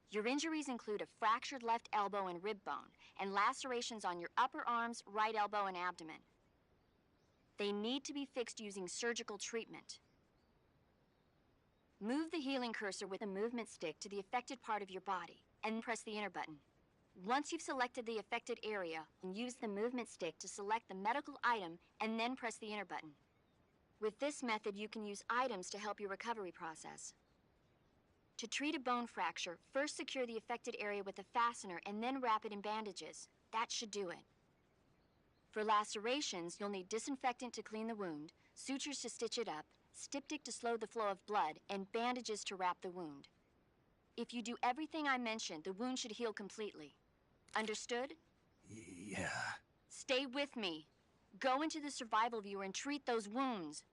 Your injuries include a fractured left elbow and rib bone, and lacerations on your upper arms, right elbow, and abdomen. They need to be fixed using surgical treatment. Move the healing cursor with a movement stick to the affected part of your body, and press the enter button. Once you've selected the affected area, use the movement stick to select the medical item, and then press the enter button. With this method, you can use items to help your recovery process. To treat a bone fracture, first secure the affected area with a fastener and then wrap it in bandages. That should do it. For lacerations, you'll need disinfectant to clean the wound, sutures to stitch it up, styptic to slow the flow of blood, and bandages to wrap the wound. If you do everything I mentioned, the wound should heal completely. Understood? Yeah. Stay with me. Go into the survival viewer and treat those wounds.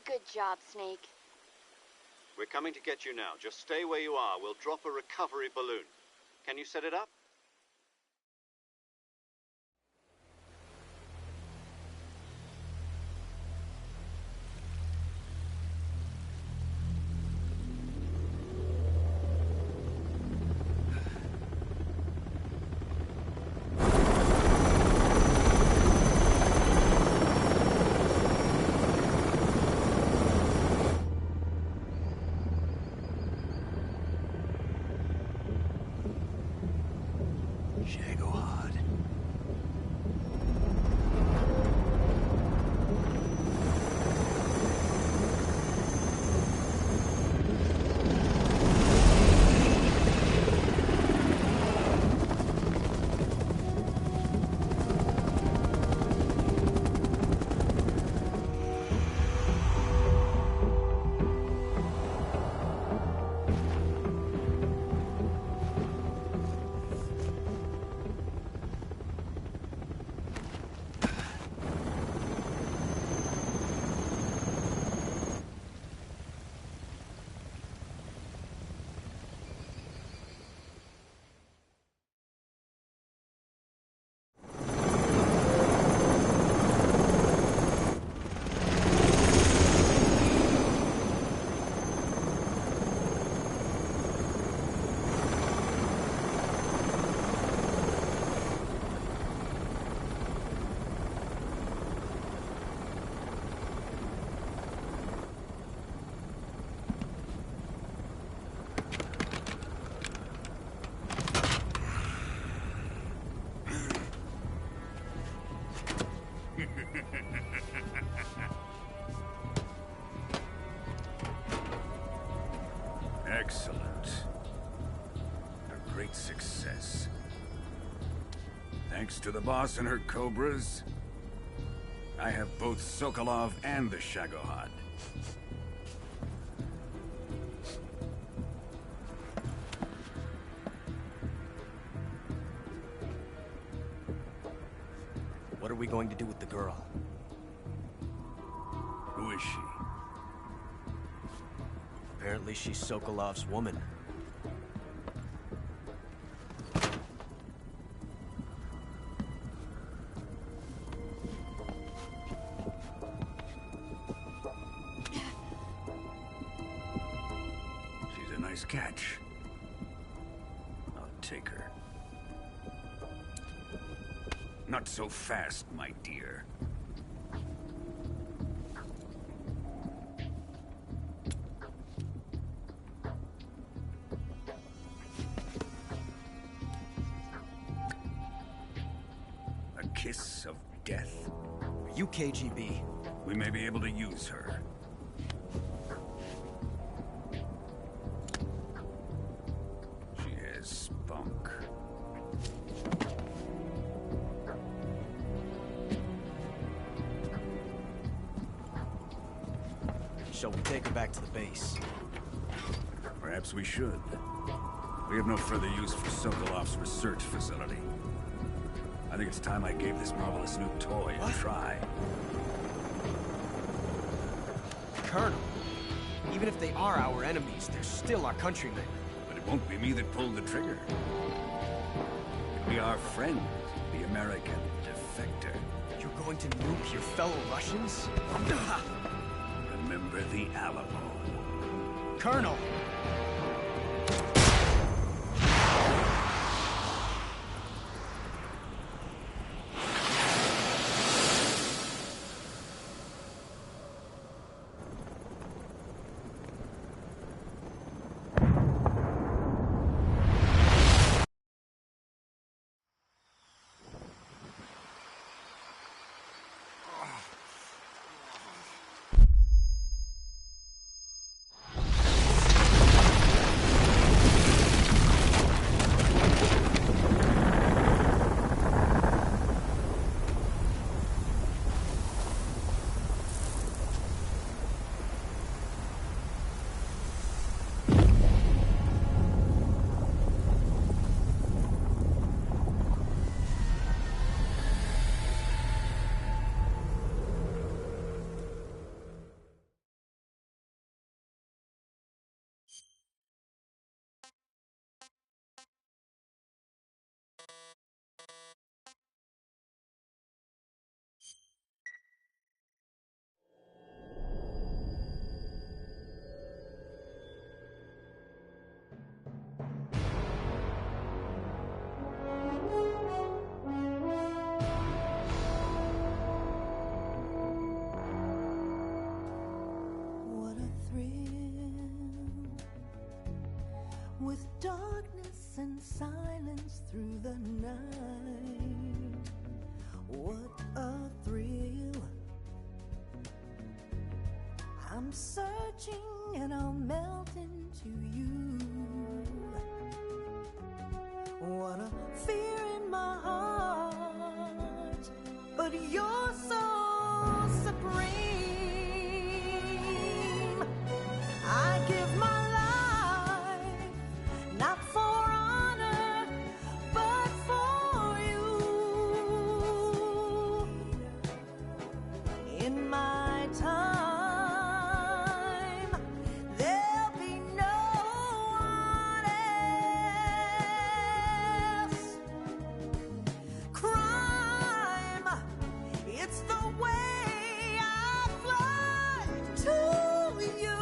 Good job, Snake. We're coming to get you now. Just stay where you are. We'll drop a recovery balloon. Can you set it up? Excellent. A great success. Thanks to the boss and her cobras, I have both Sokolov and the Shagohod. What are we going to do with the girl? Who is she? Apparently she's Sokolov's woman. She's a nice catch. I'll take her. Not so fast, my dear. A kiss of death. Are you KGB? We may be able to use her. She has spunk. Shall we take her back to the base? Perhaps we should. We have no further use for Sokolov's research facility. I think it's time I gave this marvelous new toy a try. Colonel, even if they are our enemies, they're still our countrymen. But it won't be me that pulled the trigger. It'll be our friend, the American defector. You're going to nuke your fellow Russians? Remember the Alamo. Colonel! With darkness and silence through the night, what a thrill. I'm searching and I'll melt into you. What a fear in my heart, but you're so supreme. I give my not for honor, but for you. In my time, there'll be no one else. Crime, it's the way I fly to you.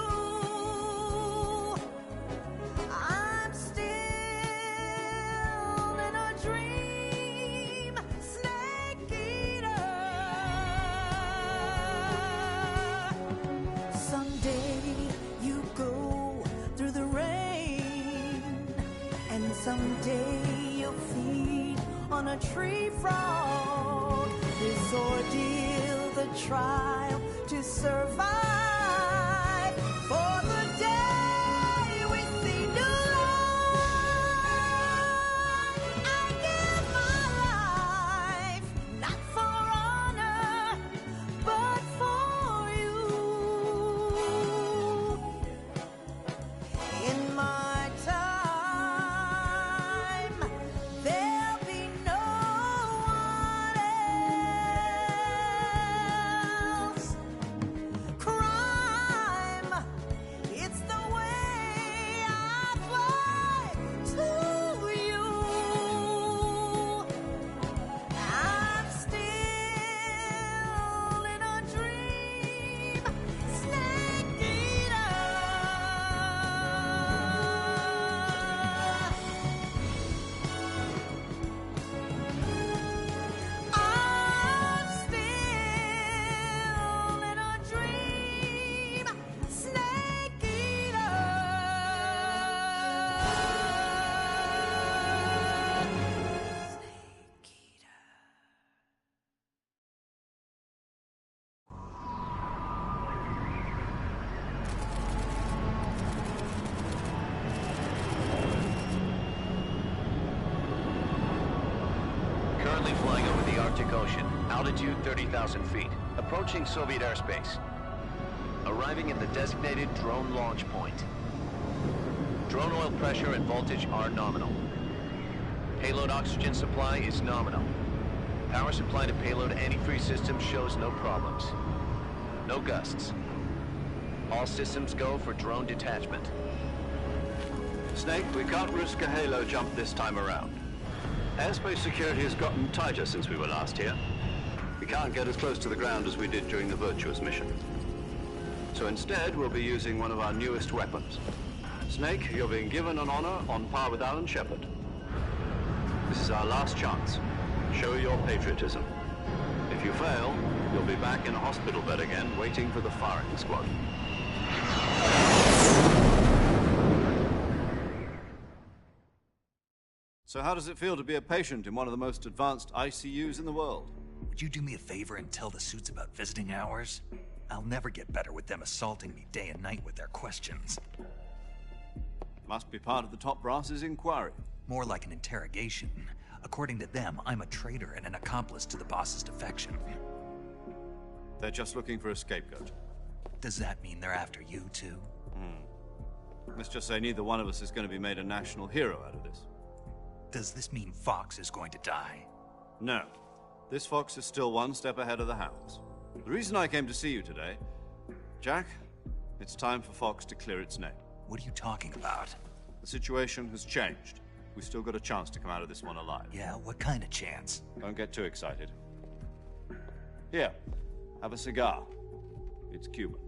Someday you'll feed on a tree frog. This ordeal, the trial to survive. For the day we see new life, I give my life, not for honor, but for you. In my time, there'll be no one else. Crime, it's the way I fly to you. I'm still in a dream, snake eater. I'm still in a dream, snake eater. Currently flying over the Arctic Ocean. Altitude 30,000 feet. Approaching Soviet airspace. Arriving at the designated drone launch point. Drone oil pressure and voltage are nominal. Payload oxygen supply is nominal. Power supply to payload antifreeze system shows no problems. No gusts. All systems go for drone detachment. Snake, we can't risk a halo jump this time around. Airspace security has gotten tighter since we were last here. We can't get as close to the ground as we did during the Virtuous mission. So instead, we'll be using one of our newest weapons. Snake, you're being given an honor on par with Alan Shepard. This is our last chance. Show your patriotism. If you fail, you'll be back in a hospital bed again, waiting for the firing squad. So how does it feel to be a patient in one of the most advanced ICUs in the world? Would you do me a favor and tell the suits about visiting hours? I'll never get better with them assaulting me day and night with their questions. Must be part of the top brass's inquiry. More like an interrogation. According to them, I'm a traitor and an accomplice to the boss's defection. They're just looking for a scapegoat. Does that mean they're after you, too? Let's just say neither one of us is going to be made a national hero out of this. Does this mean Fox is going to die? No. This Fox is still one step ahead of the Hounds. The reason I came to see you today... Jack, it's time for Fox to clear its name. What are you talking about? The situation has changed. We've still got a chance to come out of this one alive. Yeah, what kind of chance? Don't get too excited. Here, have a cigar. It's Cuban.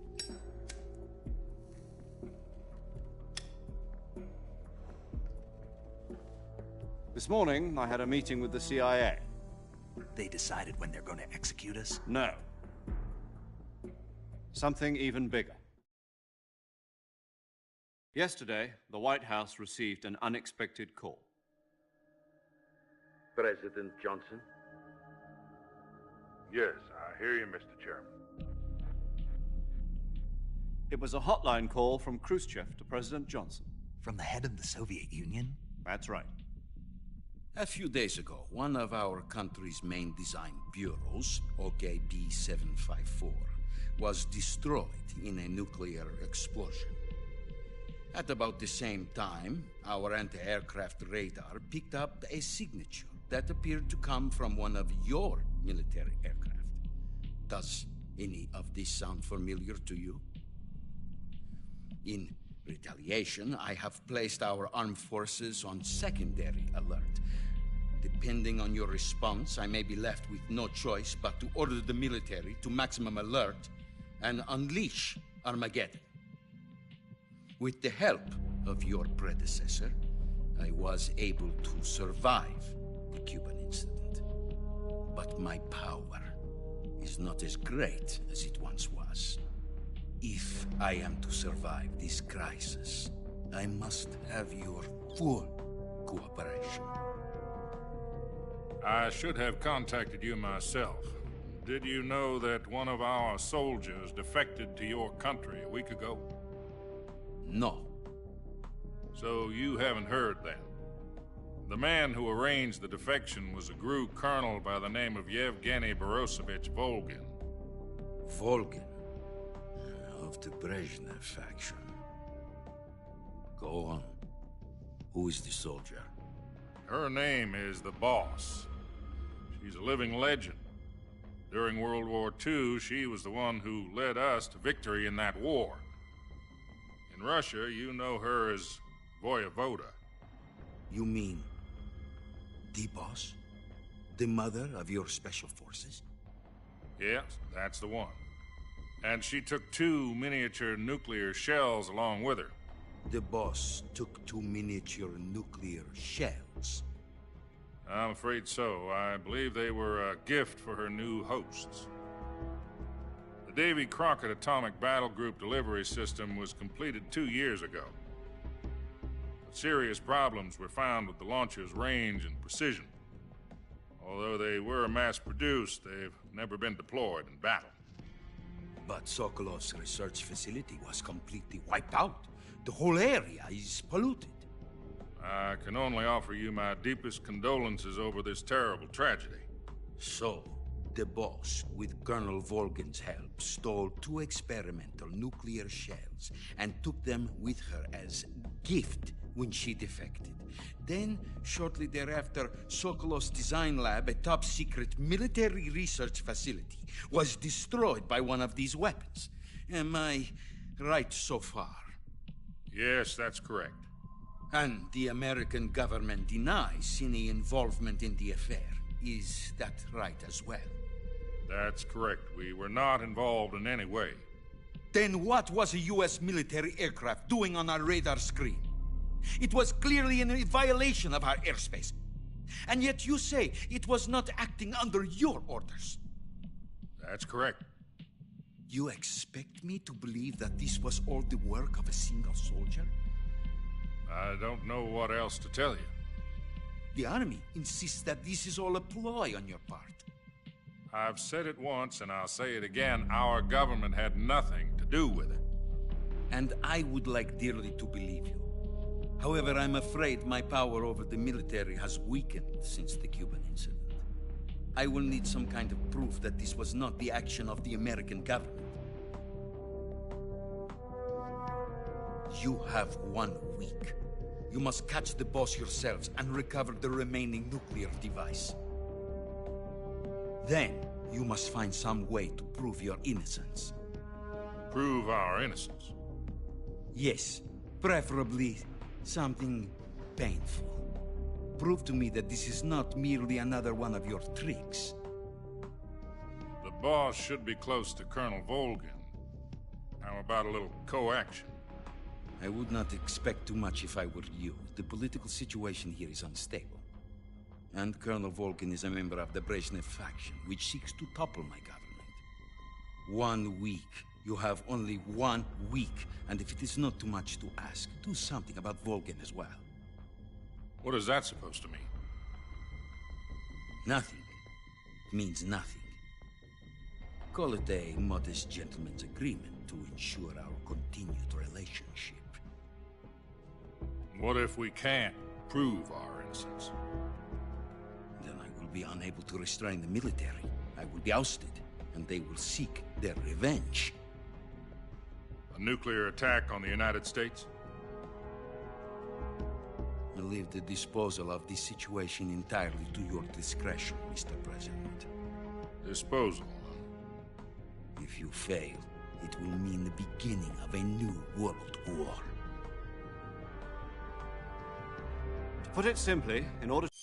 This morning, I had a meeting with the CIA. They decided when they're going to execute us? No. Something even bigger. Yesterday, the White House received an unexpected call. President Johnson? Yes, I hear you, Mr. Chairman. It was a hotline call from Khrushchev to President Johnson. From the head of the Soviet Union? That's right. A few days ago, one of our country's main design bureaus, OKB 754, was destroyed in a nuclear explosion. At about the same time, our anti-aircraft radar picked up a signature that appeared to come from one of your military aircraft. Does any of this sound familiar to you? In retaliation, I have placed our armed forces on secondary alert. Depending on your response, I may be left with no choice but to order the military to maximum alert and unleash Armageddon. With the help of your predecessor, I was able to survive the Cuban incident. But my power is not as great as it once was. If I am to survive this crisis, I must have your full cooperation. I should have contacted you myself, Did you know that one of our soldiers defected to your country a week ago? No. So you haven't heard then. The man who arranged the defection was a GRU colonel by the name of Yevgeny Borisovich Volgin. Volgin? Of the Brezhnev faction. Go on. Who is the soldier? Her name is the Boss. She's a living legend. During World War II, she was the one who led us to victory in that war. In Russia, you know her as Voyevoda. You mean the Boss? The mother of your special forces? Yes, that's the one. And she took 2 miniature nuclear shells along with her. The Boss took 2 miniature nuclear shells? I'm afraid so. I believe they were a gift for her new hosts. The Davy Crockett Atomic Battle Group delivery system was completed 2 years ago. But serious problems were found with the launcher's range and precision. Although they were mass-produced, they've never been deployed in battle. But Sokolov's research facility was completely wiped out. The whole area is polluted. I can only offer you my deepest condolences over this terrible tragedy. So, the Boss, with Colonel Volgin's help, stole 2 experimental nuclear shells and took them with her as gift when she defected. Then, shortly thereafter, Sokolov's design lab, a top-secret military research facility, was destroyed by one of these weapons. Am I right so far? Yes, that's correct. And the American government denies any involvement in the affair. Is that right as well? That's correct. We were not involved in any way. Then what was a U.S. military aircraft doing on our radar screen? It was clearly in violation of our airspace. And yet you say it was not acting under your orders. That's correct. You expect me to believe that this was all the work of a single soldier? I don't know what else to tell you. The Army insists that this is all a ploy on your part. I've said it once, and I'll say it again. Our government had nothing to do with it. And I would like dearly to believe you. However, I'm afraid my power over the military has weakened since the Cuban incident. I will need some kind of proof that this was not the action of the American government. You have 1 week. You must catch the Boss yourselves and recover the remaining nuclear device. Then, you must find some way to prove your innocence. Prove our innocence? Yes, preferably something painful. Prove to me that this is not merely another one of your tricks. The Boss should be close to Colonel Volgin. How about a little co-action? I would not expect too much if I were you. The political situation here is unstable. And Colonel Volgin is a member of the Brezhnev faction, which seeks to topple my government. 1 week. You have only 1 week. And if it is not too much to ask, do something about Volgin as well. What is that supposed to mean? Nothing. It means nothing. Call it a modest gentleman's agreement to ensure our continued relationship. What if we can't prove our innocence? Then I will be unable to restrain the military. I will be ousted, and they will seek their revenge. A nuclear attack on the United States? I leave the disposal of this situation entirely to your discretion, Mr. President. Disposal? If you fail, it will mean the beginning of a new world war. To put it simply, in order to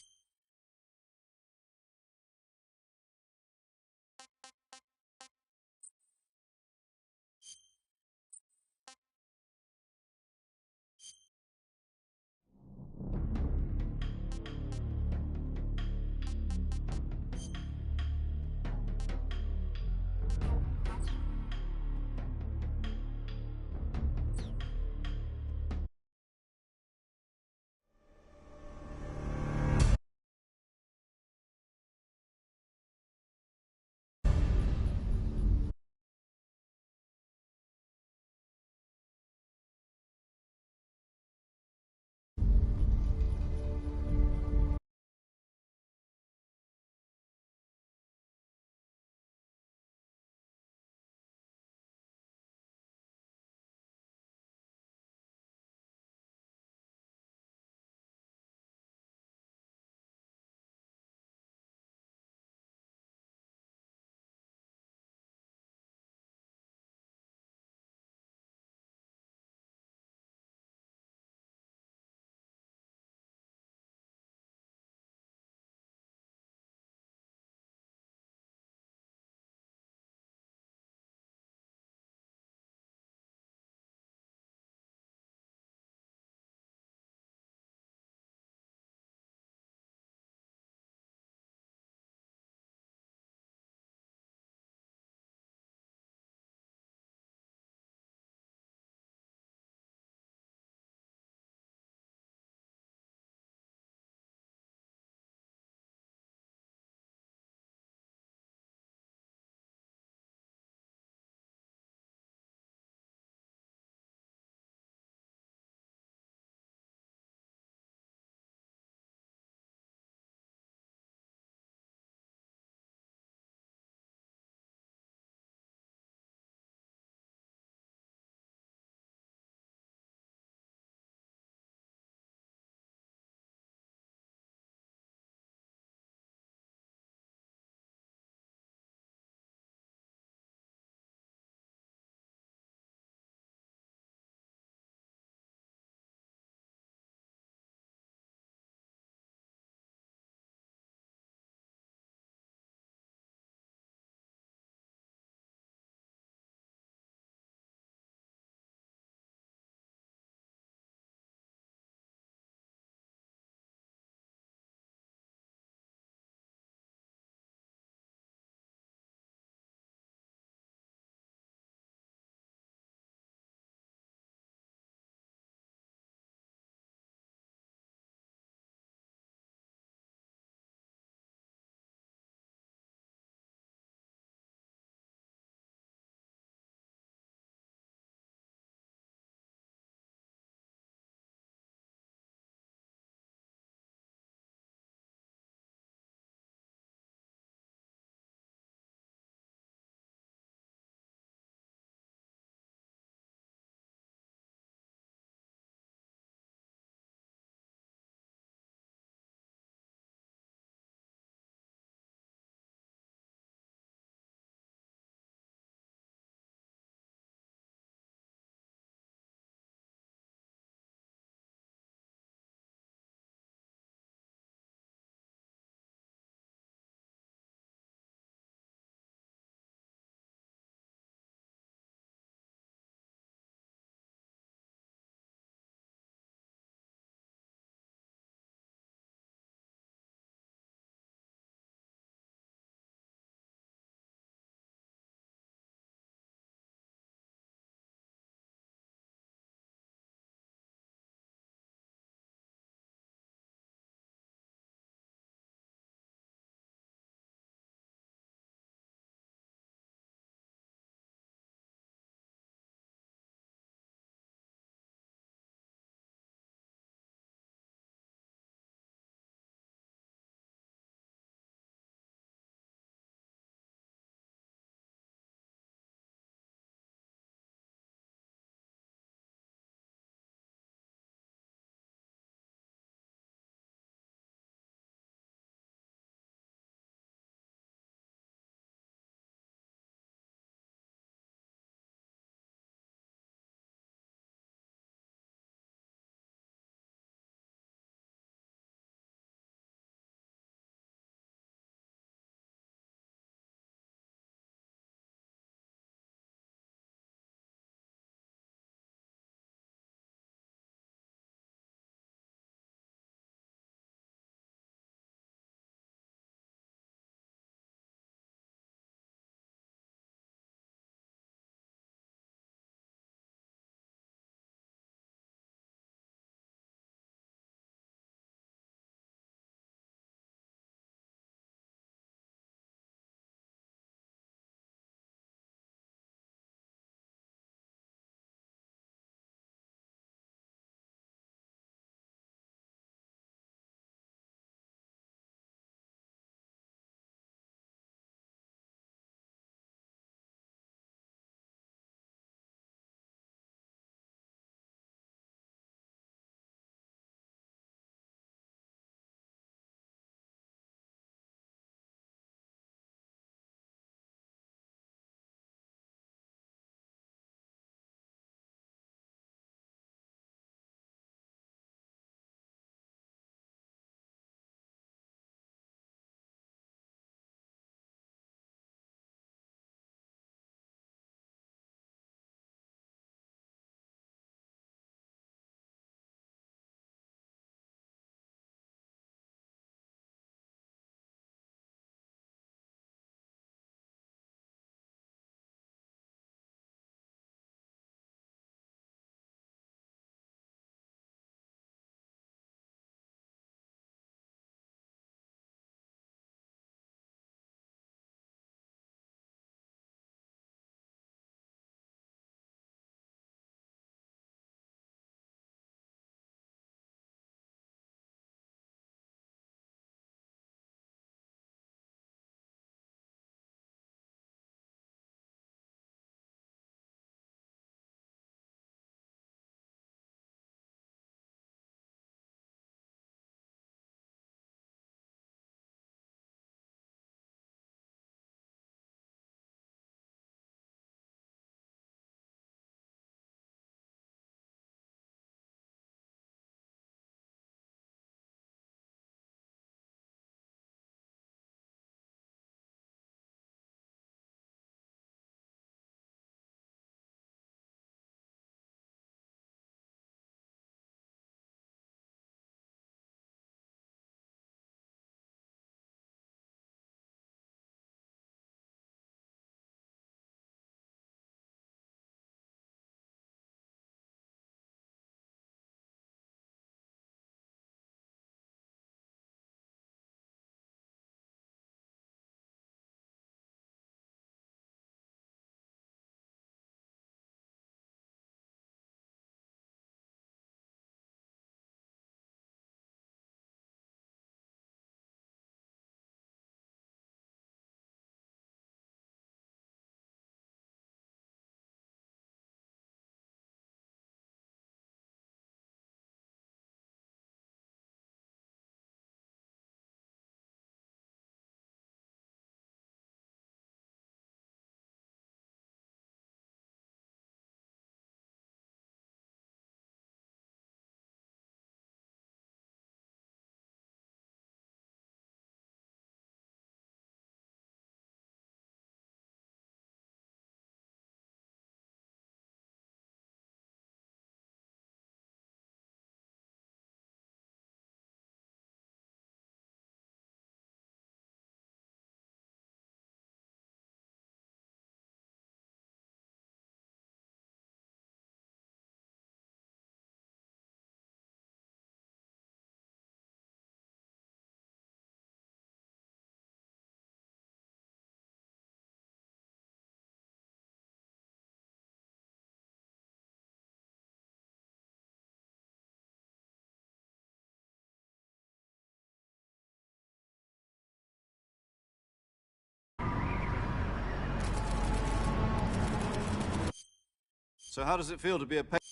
So how does it feel to be a patient?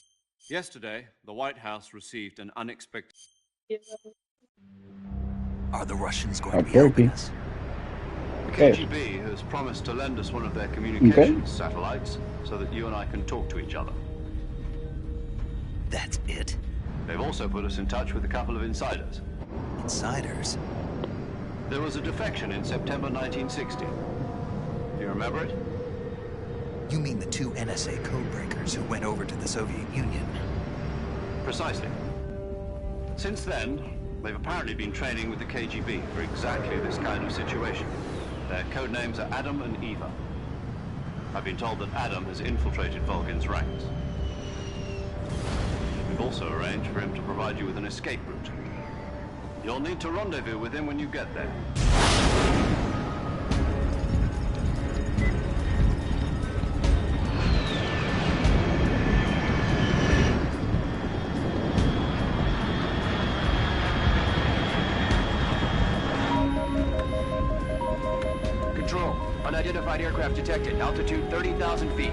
Yesterday, the White House received an unexpected... Are the Russians going to be helping us? The KGB has promised to lend us one of their communications satellites so that you and I can talk to each other. That's it? They've also put us in touch with a couple of insiders. Insiders? There was a defection in September 1960. Do you remember it? You mean the two NSA codebreakers who went over to the Soviet Union? Precisely. Since then, they've apparently been training with the KGB for exactly this kind of situation. Their code names are Adam and Eva. I've been told that Adam has infiltrated Volgin's ranks. We've also arranged for him to provide you with an escape route. You'll need to rendezvous with him when you get there. Control, unidentified aircraft detected. Altitude 30,000 feet.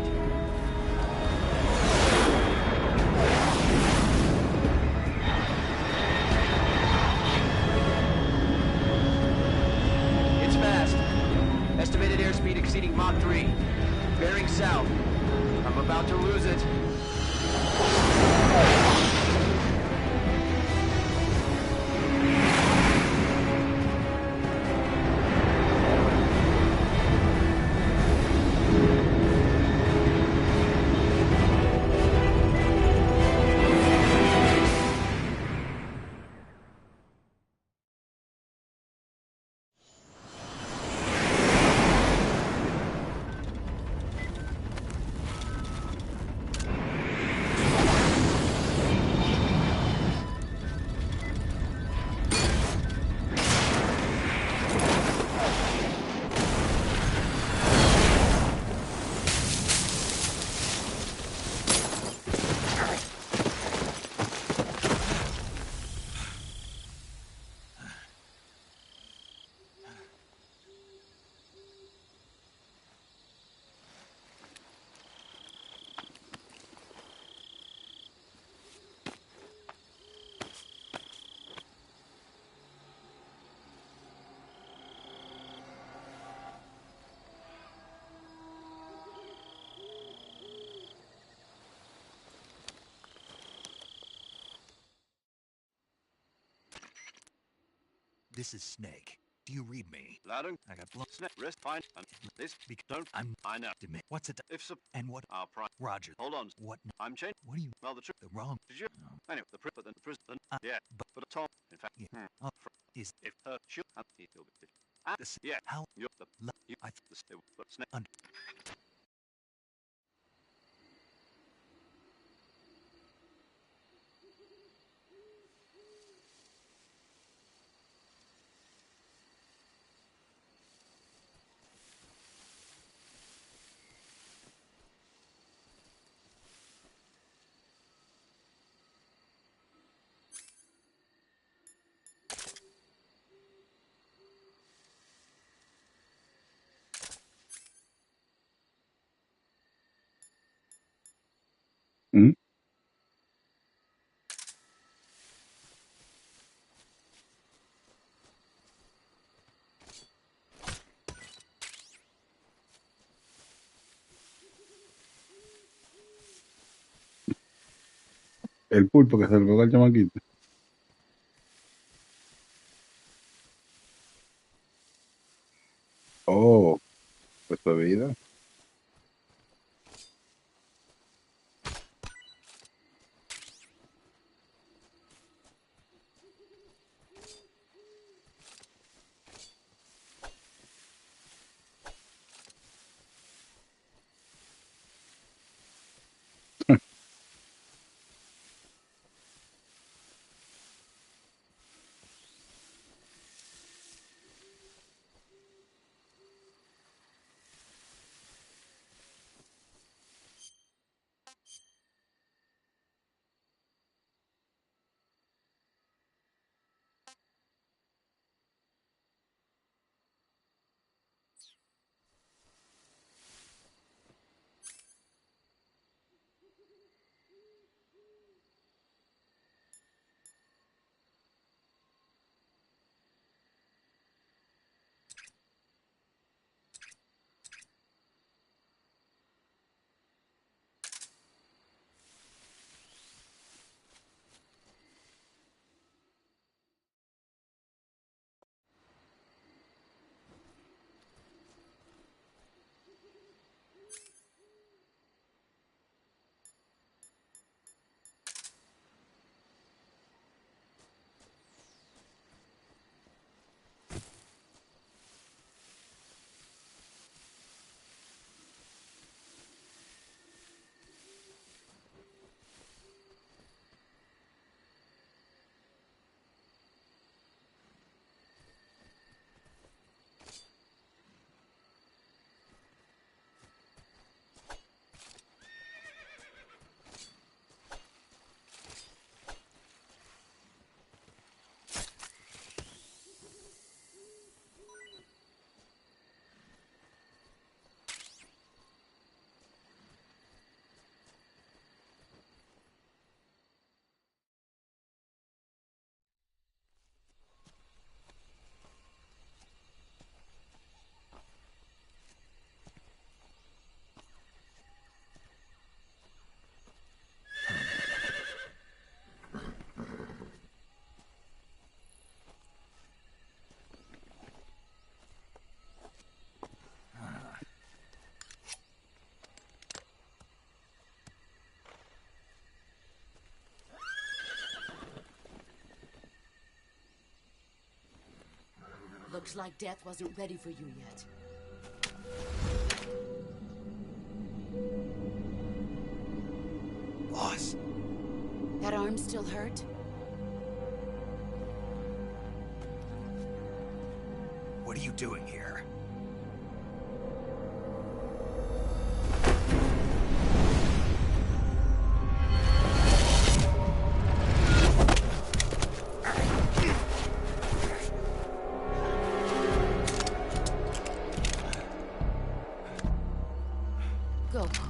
It's fast. Estimated airspeed exceeding Mach 3. Bearing south. I'm about to lose it. This is Snake. Do you read me? Loudon, I got blown. snap, wrist, fine, and this, don't, I know. What's it? If so, And what? our prime. Roger. Hold on. What? I'm changed. What do you? Well, the truth. The wrong. Did you? No. Anyway, the but then the prison. Yeah, but a Tom. In fact, Yeah. Is if she'll and he'll be. this? Yeah. How? You're the. You. I. But snap. ¿Mm? El pulpo que se lo da al chamaquito. Oh, pues bebida. Looks like death wasn't ready for you yet. Boss. That arm still hurt? What are you doing here? Go home.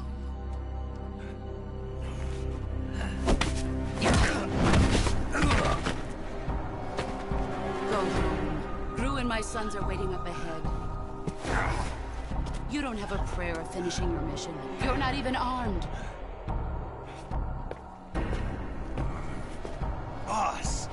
Go home. Gru and my sons are waiting up ahead. You don't have a prayer of finishing your mission. You're not even armed. Boss!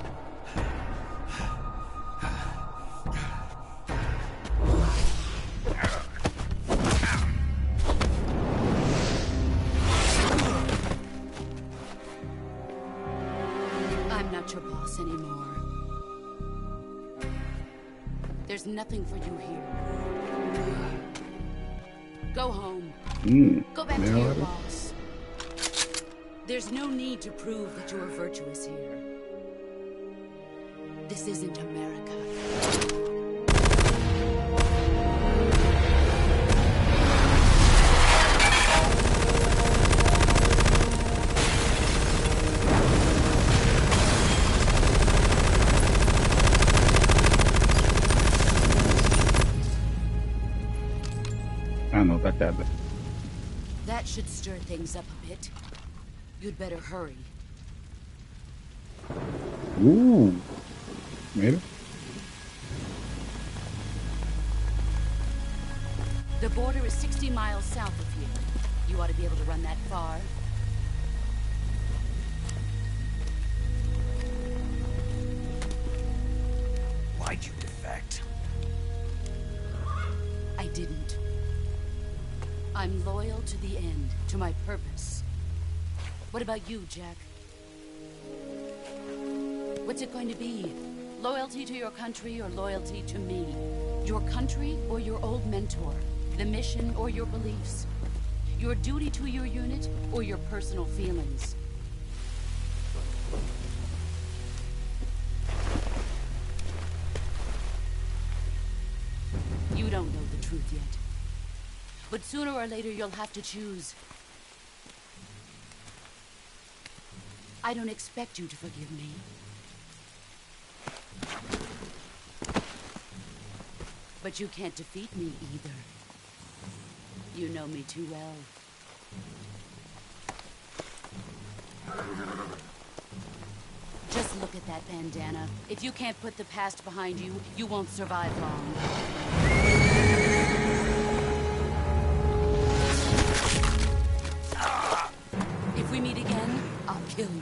I'm not your boss anymore. There's nothing for you here. Go home. Go back to your boss. There's no need to prove that you are virtuous here. This isn't America. Ah, no, cachate. That should stir things up a bit. You'd better hurry. Mira. The border is 60 miles south of here. You ought to be able to run that far. Why'd you defect? I didn't. I'm loyal to the end, to my purpose. What about you, Jack? What's it going to be? Loyalty to your country or loyalty to me? Your country or your old mentor? The mission or your beliefs? Your duty to your unit or your personal feelings? You don't know the truth yet. But sooner or later you'll have to choose. I don't expect you to forgive me. But you can't defeat me either. You know me too well. Just look at that bandana. If you can't put the past behind you, you won't survive long. If we meet again, I'll kill you.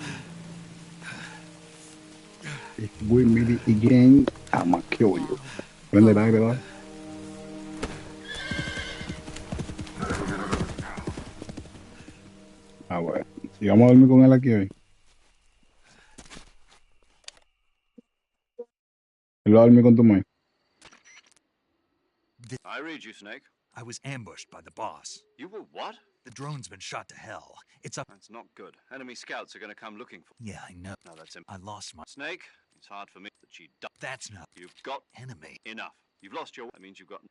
If we meet again, I'ma kill you. Prende el aire, va. Ah, bueno. Si vamos a dormir con él aquí hoy. Él va a dormir con tu madre. I read you, Snake. I was ambushed by the boss. You were what? The drone's been shot to hell. It's up. That's not good. Enemy scouts are going to come looking for. Yeah, I know. No, that's him. I lost my Snake. It's hard for me that she died. That's not. You've got enemy. Enough. You've lost your. That means you've got.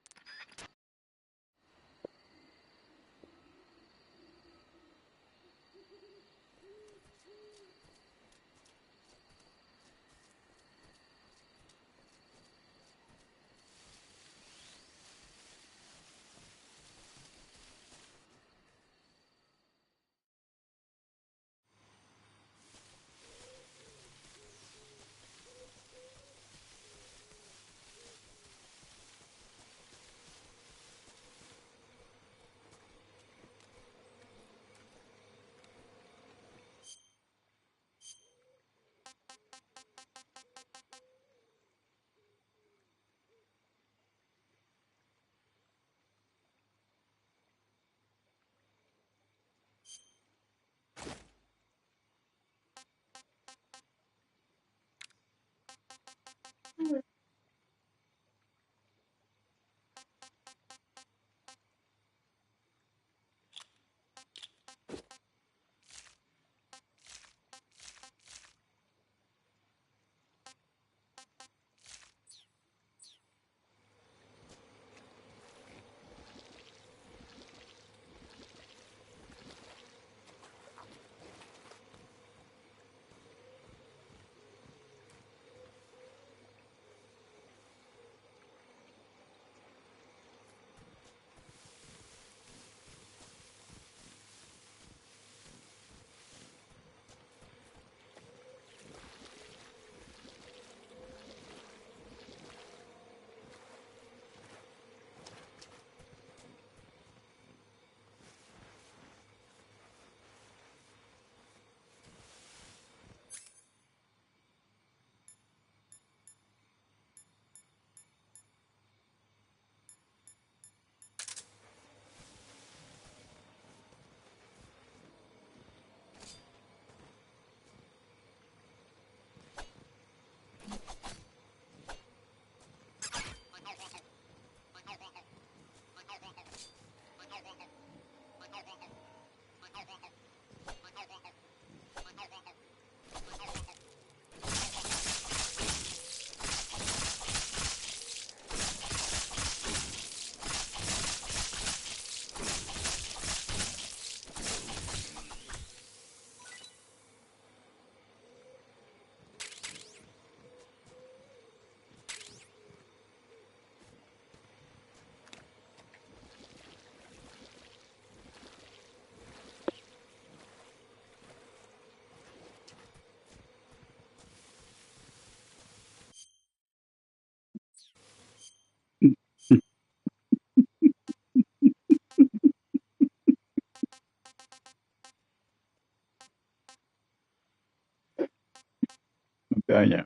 Coño.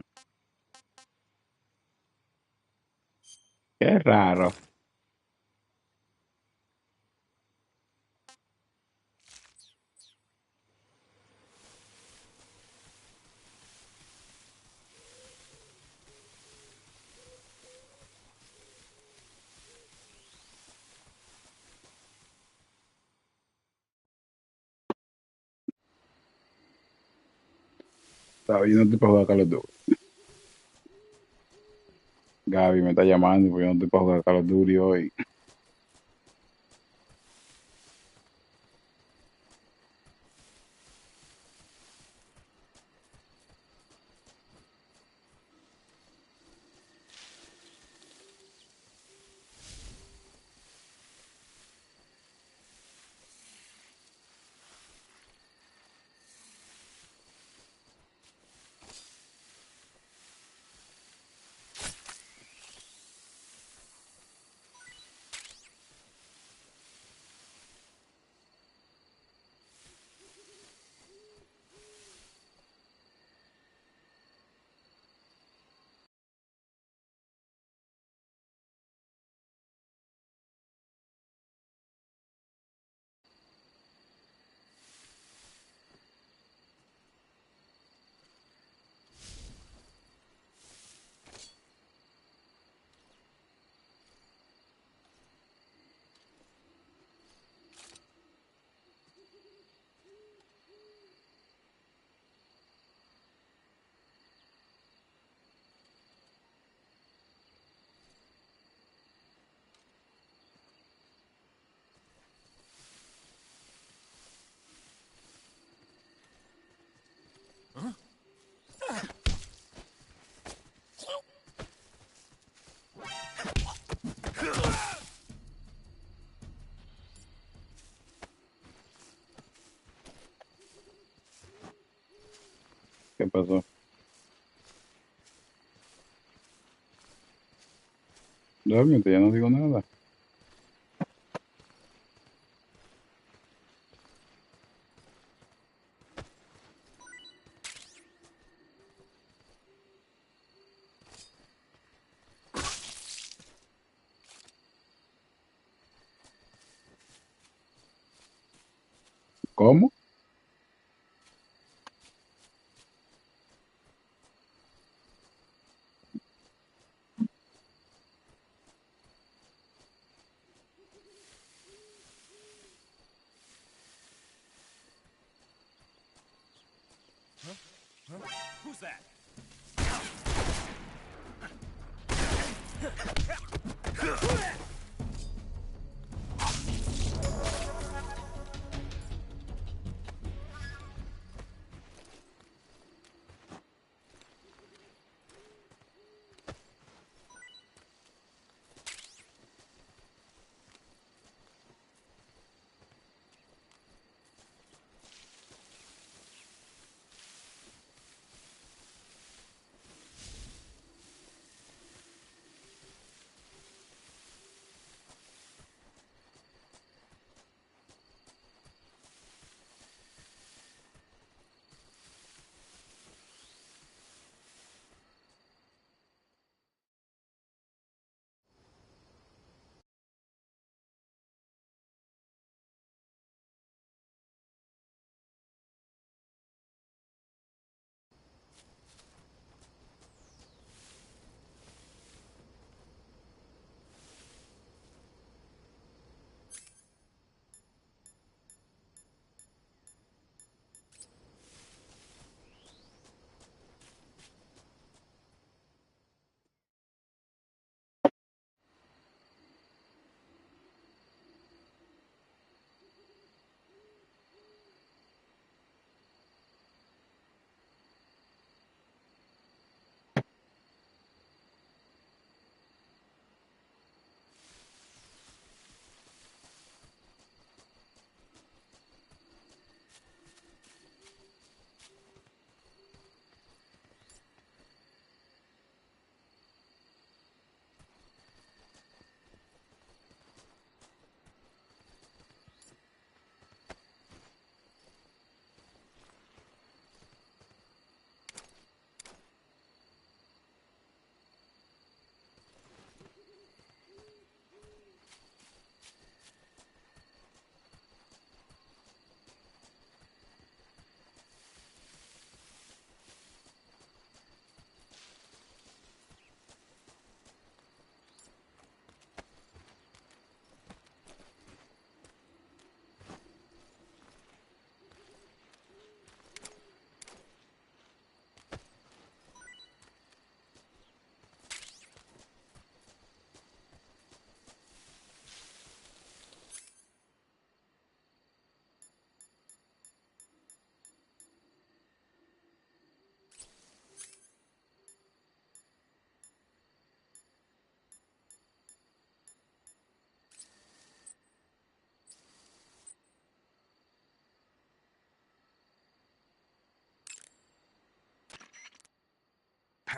Qué raro. Gaby, no te puedo jugar Call of Duty. Gaby me está llamando porque yo no te puedo jugar Call of Duty hoy. ¿Qué pasó? Realmente ya no digo nada. ¿Cómo? Huh? Who's that?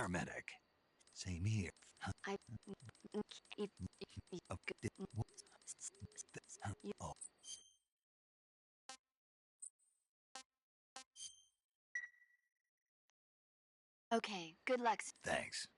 paramedic. Same here. Oh. Okay, good luck. Thanks.